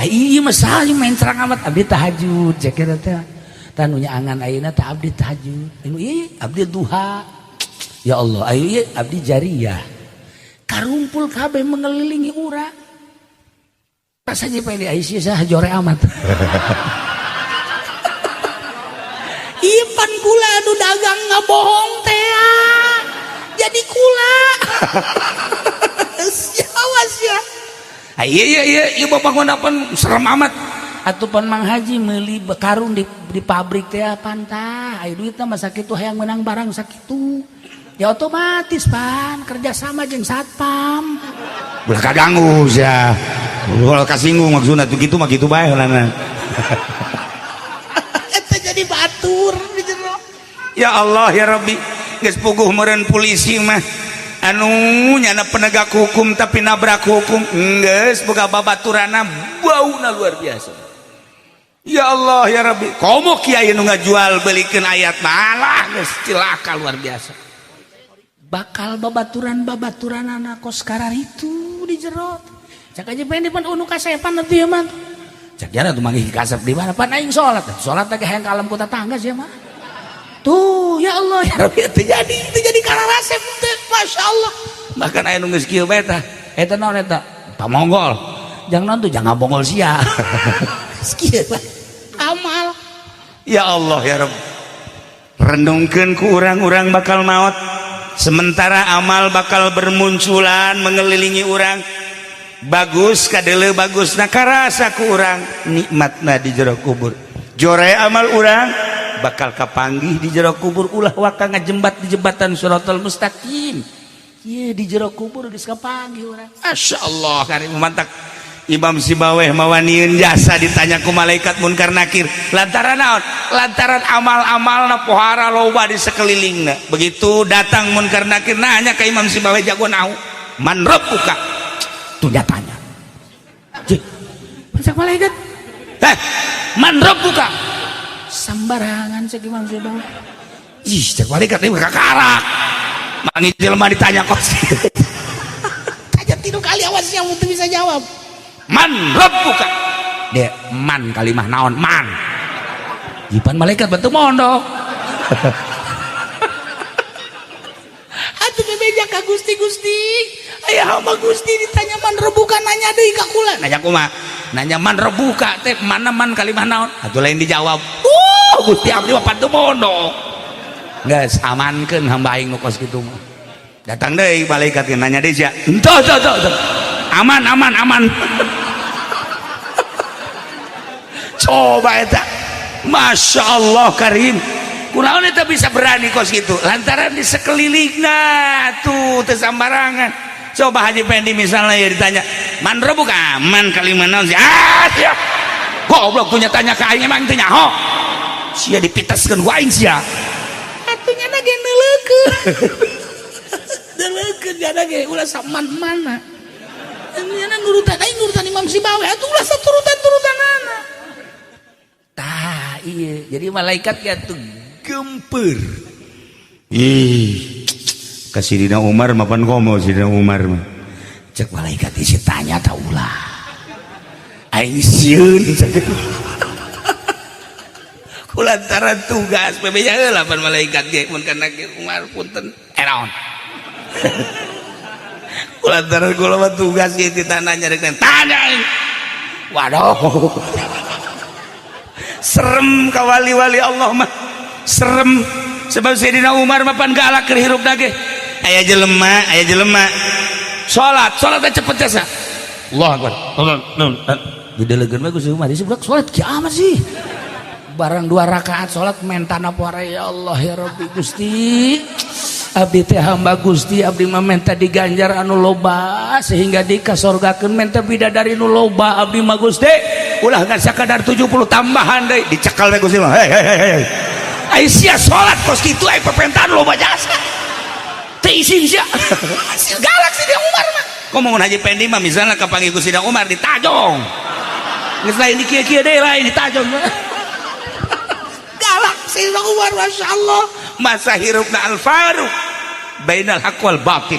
ieu mah saling main serang amat abdi tahajud cek eta teh tanunya angan ayeuna teh abdi tahajud ieu abdi duha ya Allah ieu abdi jariyah karumpul kabeh mengelilingi urang pas aja pilih Aisyah sah jore amat ieu pan kula anu dagang ngabohong teh jadi kula awas ya iya bapak ngonapan serem amat atupan Mang Haji meuli karung di pabrik teh pantah aya duitna mah sakitu hayang menang barang sakitu ya otomatis pan kerjasama jeung satpam ulah kaganggu sia ulah kasinggung maksudna tuh gitu mah kitu bae heulana eta jadi batur di jero ya Allah ya Rabbi geus puguh meureun polisi mah anu nyana penegak hukum tapi nabrak hukum geus boga babaturana bauna luar biasa ya Allah ya Rabbi komo kiai nu ngajual belikeun ayat malah geus cilaka luar biasa bakal babaturan anak kos karar itu di jero cak aja pengen pan unu kasepan nanti ya man cak jana tuh manggih kasep di mana pan aing sholat lagi hayang kalem ku tetangga sih mah tuh ya Allah ya Rabbi itu jadi karena rasep teh Masya Allah bahkan aya nu geus kieu bae tah eta naon eta pamonggol jangan tuh jangan bongol sia sekieu amal ya Allah ya Rabb renungkeun ku urang-urang bakal maot sementara amal bakal bermunculan mengelilingi urang bagus kadele bagus nakarasa ku urang nikmatna di jero kubur jore amal urang bakal kapanggih di jero kubur ulah waka ngajembat di jembatan Shiratal Mustaqim ieu di jero kubur geus kapanggih urang masyaallah karim mantap Imam Sibaweh mawanieun jasa ditanya ku malaikat munkar nakir lantaran naon lantaran amal-amalna pohara loba di sekelilingna begitu datang munkar nakir nanya ke Imam Sibaweh jago nahu man rabbuka tuh dia tanya cek malaikat man rabbuka sambarangan cek Imam Sibaweh ih cek malaikat ini kakarak mangi jelema ditanya kos kajet tilu kali awas yang untuk bisa jawab man rabbuka dia man kalimah naon man jipan malaikat bantu mondok atuh bebeja ka Gusti aya hamba Gusti ditanya man rabbuka nanya deui ka kula nanya kumaha nanya man rabbuka teh mana man kalimah naon atuh lain dijawab Gusti abdi mah bantu mondok geus amankeun hamba aing nu kos kitu mah datang deui malaikat nanya deui sia henteu aman coba eta Masya Allah karim kunaon eta bisa berani kos gitu lantaran di sekelilingna tuh tersambarangan coba Haji Pendi misalnya ya ditanya man rabbuka man kalimah naon sia goblok tuh tanya ka aing emang teu nyaho sia dipiteskeun ku aing sia atunya na ge neuleukeun jana ge ulah saman mana nya nurutan aing nurutan Imam Sibaweh atuh ulah saturutan-turutanana tah iya jadi malaikat gitu gempeur ka Sidina Umar mapan komo Sidina Umar mah cek malaikat isi tanya tah ulah aing sieun kulantaran tugas bebeja heula pan malaikat ge mun kana Umar punten naon kulantaran kula mah tugas ieu ditananya rek tanya waduh serem ka wali-wali Allah mah serem sebab Sayyidina Umar mah pan galak keur hirupna ge aya jelema salat teh cepet jasa Allahu Akbar didelegeun mah Gusti Umar disebut salat kiamat sih barang 2 rakaat salat mentana poara ya Allah ya Rabbi Gusti abdi teh hamba Gusti abdi mah menta diganjar anu loba sehingga dikasorgakeun menta bidadari nu loba abdi mah Gusti ulah ngan sakadar 70 tambahan deui dicekal we Gusti mah hei ai sia salat kos kitu ai pepentahan loba jasa teu isin sia galak si Umar mah ngomong Haji Pendi mah misalnya kapanggih Gusti Umar ditajong geus lain di kieu-kieu deui lain ditajong galak si Umar masyaallah masa hirupna al-faruq bainal haq wal batil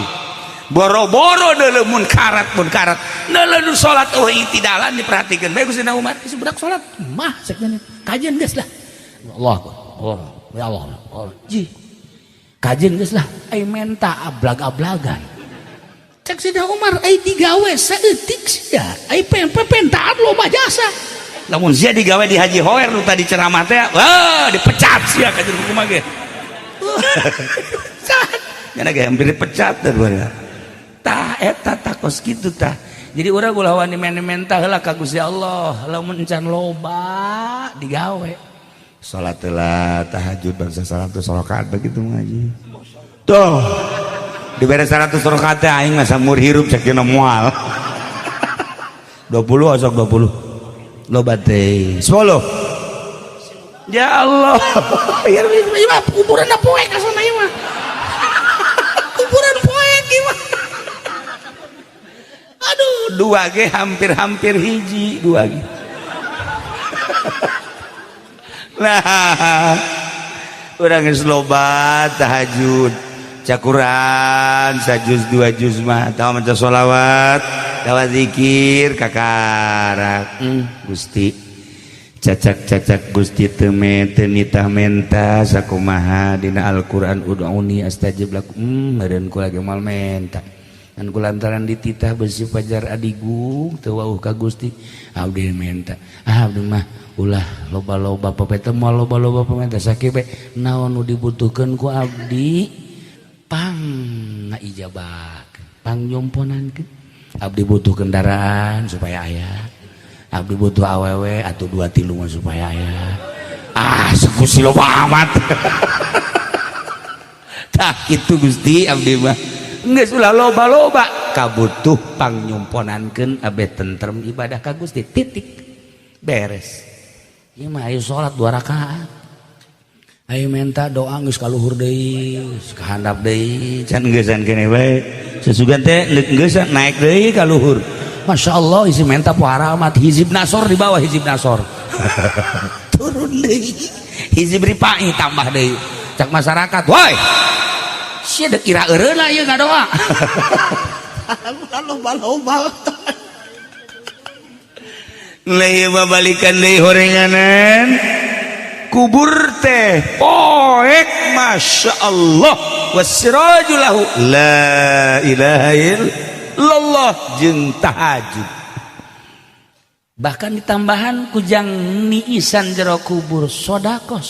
boro-boro deuleu munkarat deuleu nu salat itidalan diperhatikeun bae Gusti Umar geus budak salat mah sakjana kajian geus lah Allah ya Allah ji kajian geus lah ai menta ablag-ablagan cek Sidina Umar ai digawe saeutik sia ai pentaan loba jasa lamun sia digawe di Haji Hoer nu tadi ceramah teh wah dipecat sia ka jeung kumaha ge nyana ge hampir dipecat teh tah eta takos kitu tah jadi urang ulah wani menta heula ka Gusti Allah lamun encan loba digawe salat heula tahajud bangsa 100 rakaat begitu ngaji tuh dibere 100 rakaat teh aing mah samur hirup cek dina moal 20 osok 20 loba teh 10 ya Allah ya mah kuburan poe ka sana ieu mah kuburan poe gimana aduh 2 ge hampir hiji 2 ge nah urang geus loba tahajud cakuran sajuz 2 juz mah tah maca sholawat tawa zikir kakarak Gusti cacak Gusti teu nitah menta sakumaha dina Al-Qur'an ud'uni astajib lakum meureun kula ge moal menta dan kulantaran dititah besi pajar adigung teu wauh ka Gusti abdi menta abdi mah ulah loba-loba pepete moal loba-loba pementa sakieu naon nu dibutuhkeun ku abdi pang ngaijabakeun pang nyomponankeun abdi butuh kendaraan supaya aya abdi butuh awewe atuh 2-3 mah supaya aya sekusi loba amat tah kitu Gusti abdi mah geus ulah loba-loba kabutuh pangnyumponankeun abeh tentrem ibadah ka Gusti titik beres ieu mah aya salat 2 rakaat aya minta doa geus kaluhur deui kahandap deui can geusan keneh bae sesugan teh geus naik deui kaluhur masyaallah isi minta puara amat hizib nasor di bawah hizib nasor turun deui hizib ripai tambah deui cak masyarakat woi sia dek kira eureuna ieu ngadoa loba-loba leuy babalikan deui horenganan kubur teh poek masyaallah wasirajul lahu la ilaha illallah jeung tahajud bahkan ditambahan kujang niisan jero kubur sodakoh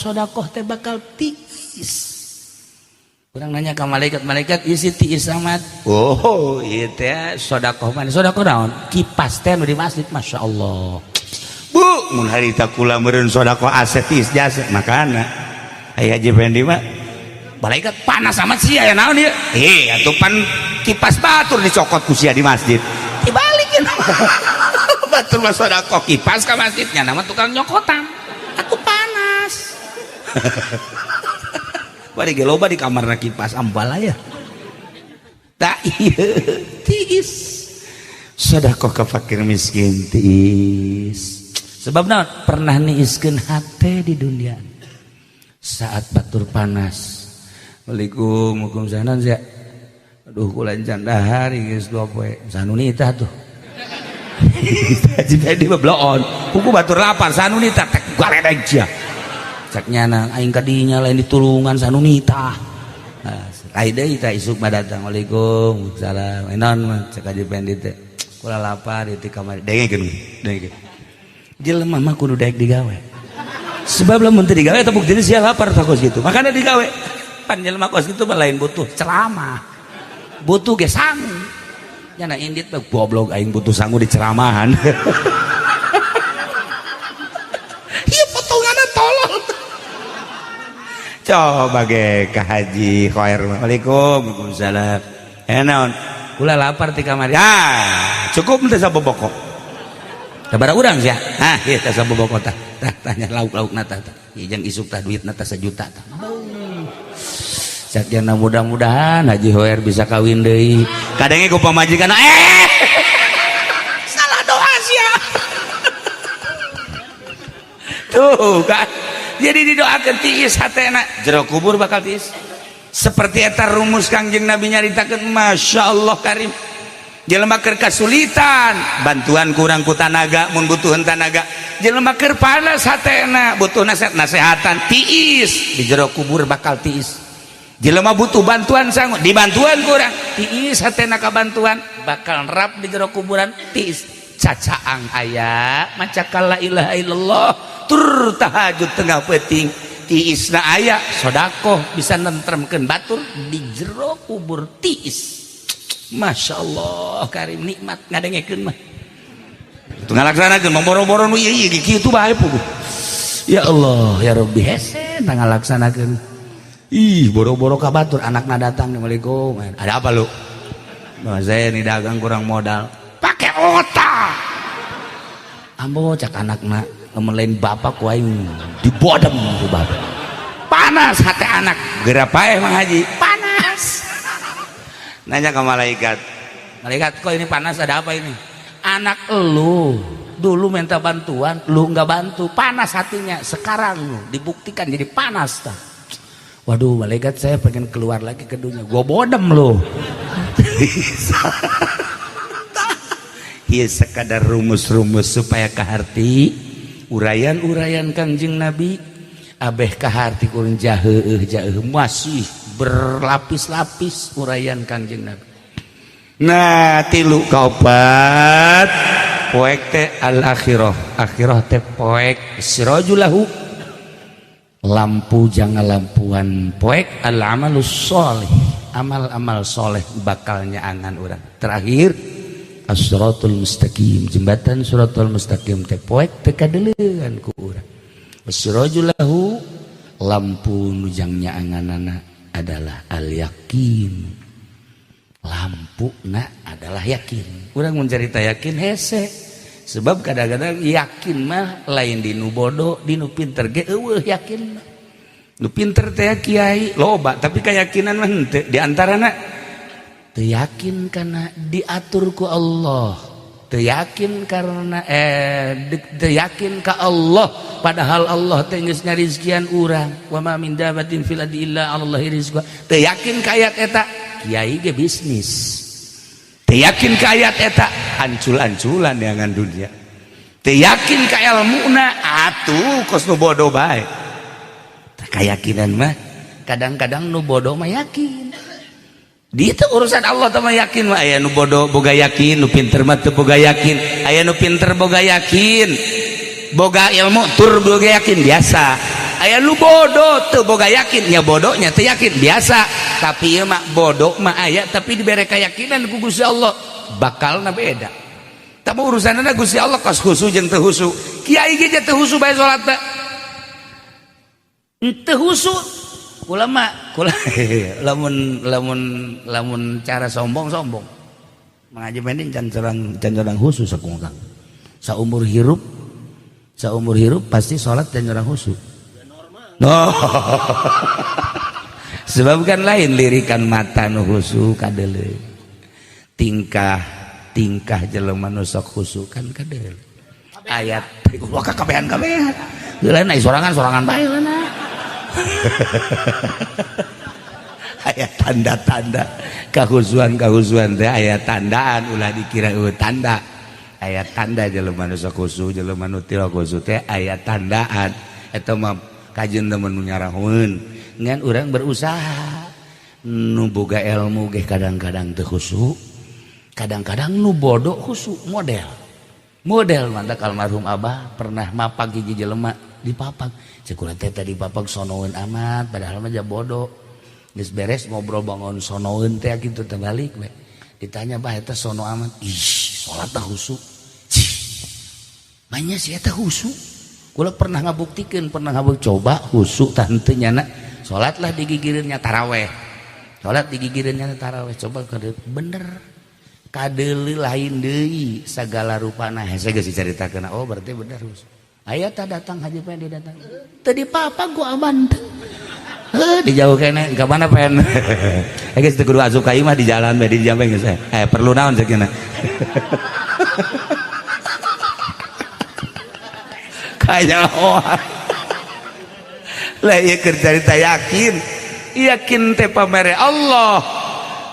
teh bakal tiis urang nanya ka malaikat isi tiis amat oh ieu teh sodakoh mana sodakoh naon kipas teh nu di masjid masyaallah bu mun harita kula meureun sodakoh aset tiis jasa makana aya haji pendi mah malaikat panas amat sia aya naon ieu atuh pan kipas batur dicokot ku sia di masjid dibalikeun batur mah sodakoh kipas ka masjidnya nama tukang nyokotan aku panas bari ge loba di kamarna kipas ambal aya tak ieu tiis sedekah ka fakir miskin tiis sebabna pernah niiskeun hate di dunia saat batur panas Assalamualaikum sanan sia aduh kulan candahar geus 2 poe sanunita tuh jadi bebloon kuku batur lapar sanunita tek galedeg sia cak nyana aing kadinya lain ditulungan sanunita ai deui tah isuk mah datang Waalaikumsalam enon cak aja pendit teh kula lapar di kamar dengekeun jelema mah kudu daek digawe sebab lamun teu digawe teh buktina sia lapar tah kos kitu makana digawe pan jelema kos kitu mah lain butuh ceramah butuh ge sangu nyana indit mah goblok aing butuh sangu di ceramahan ieu potonganna tolol coba ge ka haji khair waalaikumsalam naon kula lapar ti kamari cukup teh saboboko sabaraha urang sia ieu teh saboboko tah tanya lauk-laukna tah jeung isuk tah duitna teh 1 juta tah sakjana mudah-mudahan haji hoer bisa kawin deui kadenge ku pamajikanna salah doa sia tuh kan jadi didoakeun tiis hatena jero kubur bakal tiis seperti eta rumus Kangjeng Nabi nyaritakeun masyaallah karim jelema keur kasulitan bantuan kurang ku tanaga mun butuhan tanaga jelema keur panas hatena butuh nasehatan tiis di jero kubur bakal tiis jelema butuh bantuan sangu dibantuan kurang tiis hatena ka bantuan bakal rap di jero kuburan tiis cacaang aya maca la ilaha illallah tur tahajud tengah peuting tiisna aya sedekah bisa nentremkeun batur di jero kubur tiis masyaallah karim nikmat ngadengekeun mah itu ngalaksanakeun boro-boro nu ieu kitu bae puguh ya Allah ya Rabbi hese ngalaksanakeun boro-boro ka batur anakna datang Assalamualaikum ada apa lu saya ini dagang kurang modal pakai otak ambo cak anakna lain bapak ku aing dibodem ku bapak panas hati anak geura paeh Mang Haji panas nanya ke malaikat kok ini panas ada apa ini anak elu dulu minta bantuan lu nggak bantu panas hatinya sekarang lu dibuktikan jadi panas tak waduh malaikat saya pengen keluar lagi ke dunia gua bodem lu iya sekadar rumus-rumus supaya kaharti urayan-urayan Kangjeng Nabi abeh kaharti kurang jahe masih berlapis-lapis urayan Kangjeng Nabi Nah tilu kaopat poek teh al akhirah teh poek sirajulahu lampu jangan lampuan poek al amalus sholih amal-amal soleh bakalnya angan urang terakhir as-siratul mustaqim jembatan siratul mustaqim teh poek teh kadeuleun ku urang sirajulahu lampu nujangnya anganana adalah al yakin lampu adalah yakin urang mun carita yakin hese sebab kadang-kadang yakin mah lain di nu bodoh di nu pinter ge eueuh yakin nu pinter teh kiai loba tapi keyakinan mah henteu di antarana teu yakin kana diatur ku Allah teu yakin karena teu yakin ka Allah padahal Allah teh geus ngarizkian urang wa ma min dabatin fil ardi illa 'alallahi rizqa teu yakin ka ayat eta kiai ge bisnis teu yakin ka ayat eta ancul-anculan dengan dunia teu yakin ka ilmuna atuh kos nu bodoh bae keyakinan mah kadang-kadang nu bodoh mah yakin di itu urusan Allah teh mah yakin mah aya nu bodoh boga yakin nu pinter mah teu boga yakin aya nu pinter boga yakin boga ilmu tur boga yakin biasa aya nu bodoh teu boga yakin nya bodohnya teu yakin biasa tapi ieu mah bodoh mah aya tapi dibere keyakinan ku Gusti Allah bakalna beda tapi urusanna Gusti Allah kos husu jeung teu husu kiai ge teu husu bae salat teh teu husu ulama lamun cara sombong mengaji mending can curang husu sakungkang saumur hirup pasti salat can curang husu no sebab kan lain lirikan mata nu husu kadeuleung tingkah jelema nu sok husu kan kadeuleung ayat wah kakabehan geulana sorangan bae lana ayat tanda-tanda kahusuan teh ayat tandaan ulah dikira tanda ayat tanda jelema nu sok husu jelema nu teu husu teh ayat tandaan eta mah kajeun temen nu nyarahoeun ngan urang berusaha nu boga ilmu ge kadang-kadang teu husu kadang-kadang nu bodoh husu model mantap almarhum abah pernah mapag hiji jelema dipapag cek urang teh tadi papag sonoeun amat padahal mah bodoh geus beres ngobrol bangun sonoeun teh kitu teh balik we ditanya bah eta sono amat ih salat teh husu manya si eta husu kula pernah ngabuktikeun coba husu tah henteu nyana salatlah di gigireunnya taraweh coba bener kadeuli lain deui sagala rupana hese geus dicaritakeun oh berarti bener husu aya tah datang haji pengen datang teu dipapag ku aman dijauh kene ka mana pen geus teu kudu asup ka imah di jalan bae di jambe geus perlu naon sakina kaya lah ieu keur carita yakin teh pamere Allah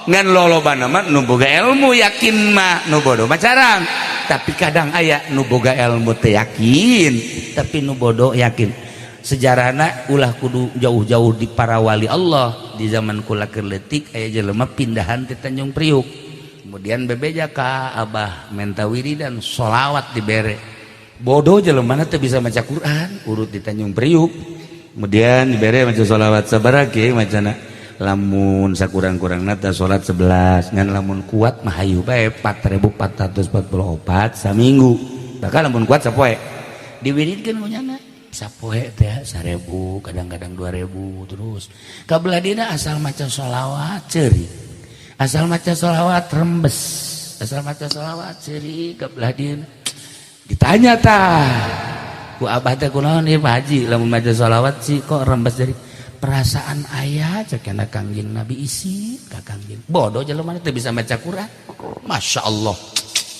ngan lolobana mah nu boga ilmu yakin mah nu bodoh mah carang tapi kadang aya nu boga ilmu teh yakin tapi nu bodoh yakin sejarahna ulah kudu jauh-jauh di para wali Allah di zaman kula keur leutik aya jelema pindahan ti Tanjung Priuk kemudian bebeja ka abah menta wiridan sholawat dibere bodoh jelemana teu bisa maca Quran urut di Tanjung Priuk kemudian dibere maca sholawat sabaraha kieu macana lamun sakurang-kurangna teh salat 11 ngan lamun kuat mah hayu bae 4444 saminggu bakal lamun kuat sapoe diwiridkeun kunyana sapoe teh 1000 kadang-kadang 2000 terus kabelah dina asal maca sholawat ceurik asal maca sholawat rembes asal maca sholawat ceurik kabelah dina ditanya tah ku abah teh kunaon ieu Pak Haji lamun maca sholawat sih kok rembes dari perasaan ayah cekena kangjeng Nabi isi ka kangjeng bodoh jelema teh bisa maca Quran Masya Allah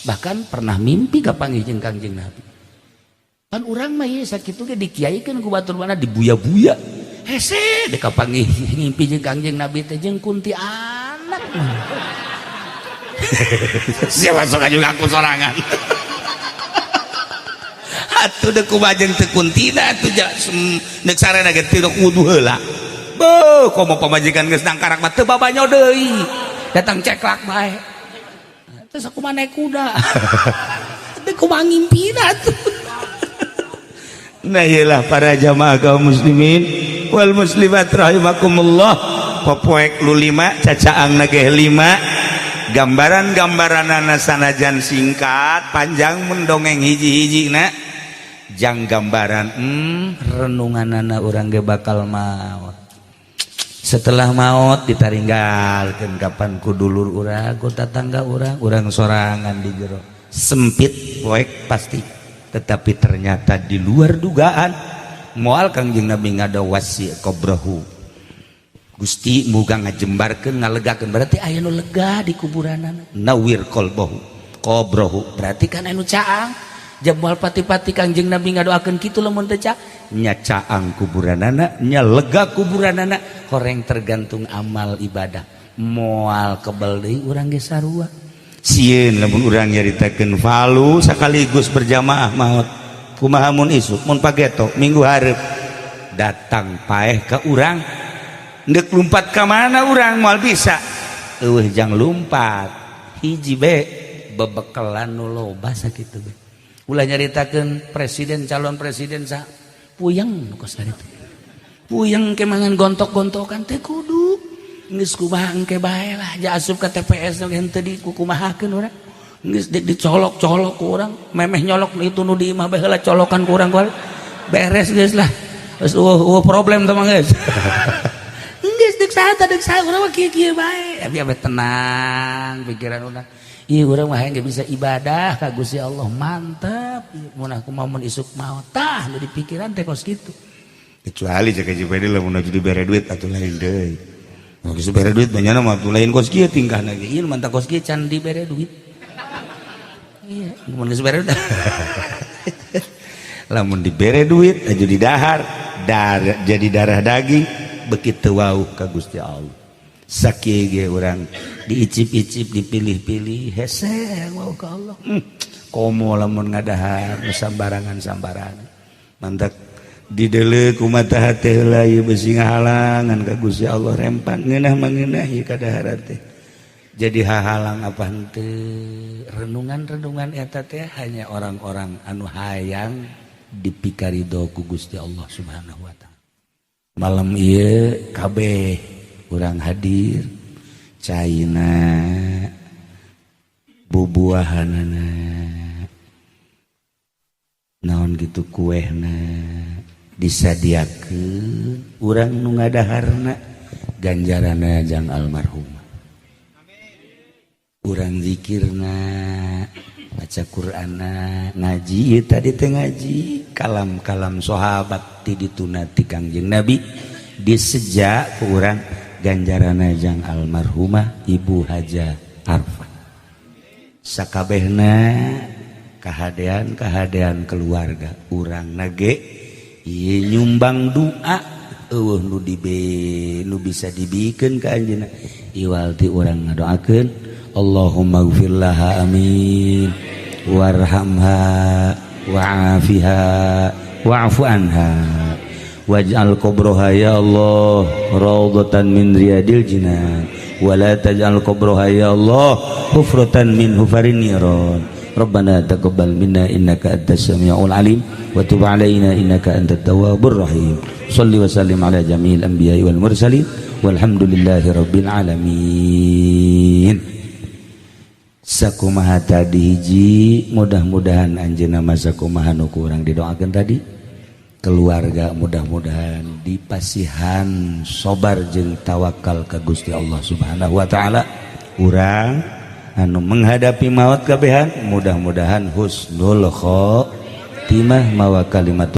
bahkan pernah mimpi ka panggih kangjeng Nabi pan urang mah ieu sakitu ge dikiaikeun ku batur mana dibuya-buya hese dek kapanggih ngimpi jeung kangjeng Nabi teh jeung kunti anak siapa sok juga aku sorangan atuh deuk kumajeng teu kuntina atuh neuk sarena ge teu wudu heula beuh komo pamajikan geus nangkarak mah teu babanyo deui datang ceklak bae terus aku naik kuda. Tapi kumaha ngimpina tuh. Nah iyalah para jamaah kaum muslimin wal muslimat rahimakumullah. Popoek lu 5 cacaang nageh 5 gambaran-gambaranana sanajan singkat panjang mendongeng hiji-hiji na jang gambaran renunganana urang ge bakal maot. Setelah maut ditaringgalkeun kapan ku dulur urang ku tetangga urang sorangan di jero sempit poek pasti, tetapi ternyata di luar dugaan moal Kangjeng Nabi ngada wasi qobrahu Gusti muga ngajembarkeun ngalegakeun berarti aya nu lega di kuburanana nawir qalbahu qobrahu berarti kan anu caang jabal pati-pati Kangjeng Nabi ngadoakeun kitu lamun teu ca nya caang kuburanana nya lega kuburanana horeng tergantung amal ibadah moal kebal deui urang ge sarua sieun lamun urang nyaritakeun falu sakaligus berjamaah maot kumaha mun isuk mun pageto minggu hareup datang paeh ka urang ndek lumpat ka mana urang moal bisa eueuh jang lumpat hiji be bebekelan nu loba sakitu be ulah nyaritakeun presiden calon presiden sa puyeng nu kos kitu puyeng ke mangan gontok-gontokan teh kudu geus kumaha engke bae lah ja asup ka TPS ge henteu dikumahakeun urang geus dicolok-colok ku urang memeh nyolok itu nu di imah bae heula colokan ku urang beres geus lah geus problem teh mah geus geus deuk saha urang mah kieu-kieu bae abi tenang pikiran urang ieu urang mah hayang bisa ibadah ka Gusti Allah mantep mun aku mun isuk maot tah nu dipikiran teh kos kitu kecuali jaga jipede lamun aju dibere duit atuh lain deui mun geus bere duit banyana mah atuh lain kos kieu tingkahna ge ieu mantap kos kieu can dibere duit iya mun geus bere lamun dibere duit aju didahar jadi darah daging begitu wau ka Gusti Allah sakieu ge urang diicip-icip dipilih-pilih hese wau ka Allah komo lamun ngadahar sambarangan mantap dideleuk ku mata hate heula ieu besi ngahalangan ka Gusti Allah rempan ngeunah mangeunah ieu kadahar teh jadi hahalang apa henteu renungan-renungan eta teh hanya orang-orang anu hayang dipikaridho ku Gusti Allah Subhanahu wa taala. Malam ieu kabeh urang hadir caina bubuahanana naon gitu kuehna disadiakeun urang nu ngadaharna ganjarana jang almarhum urang zikirna baca Qur'ana ngaji ieu tadi teh ngaji kalam-kalam sahabat ti dituna ti Kangjeng Nabi disejak ku urang ganjarana jang almarhumah Ibu Haja Arfa sakabehna kahadean keluarga urang nage ieu nyumbang doa eueuh nu bisa dibikeun ka anjeunna iwal ti urang ngadoakeun Allahumma ighfir laha amin warhamha wa'afiha wa'fu anha waj'al qabraha ya Allah raudhatan min riyadil jinan wa la taj'al qabraha ya Allah hufratan min hufarin niran Rabbana taqabbal minna innaka antas samiul alim wa tub alaina innaka antat tawwabur rahim shalli wa sallim ala jami'il anbiya'i wal mursalin walhamdulillahi rabbil alamin. Sakumaha tadi hiji mudah-mudahan anjeunna masa kumaha nu kurang didoakeun tadi keluarga mudah-mudahan dipasihan sabar jeung tawakal ka Gusti Allah Subhanahu wa taala urang anu menghadapi maut kabehan mudah-mudahan husnul khotimah mawa kalimat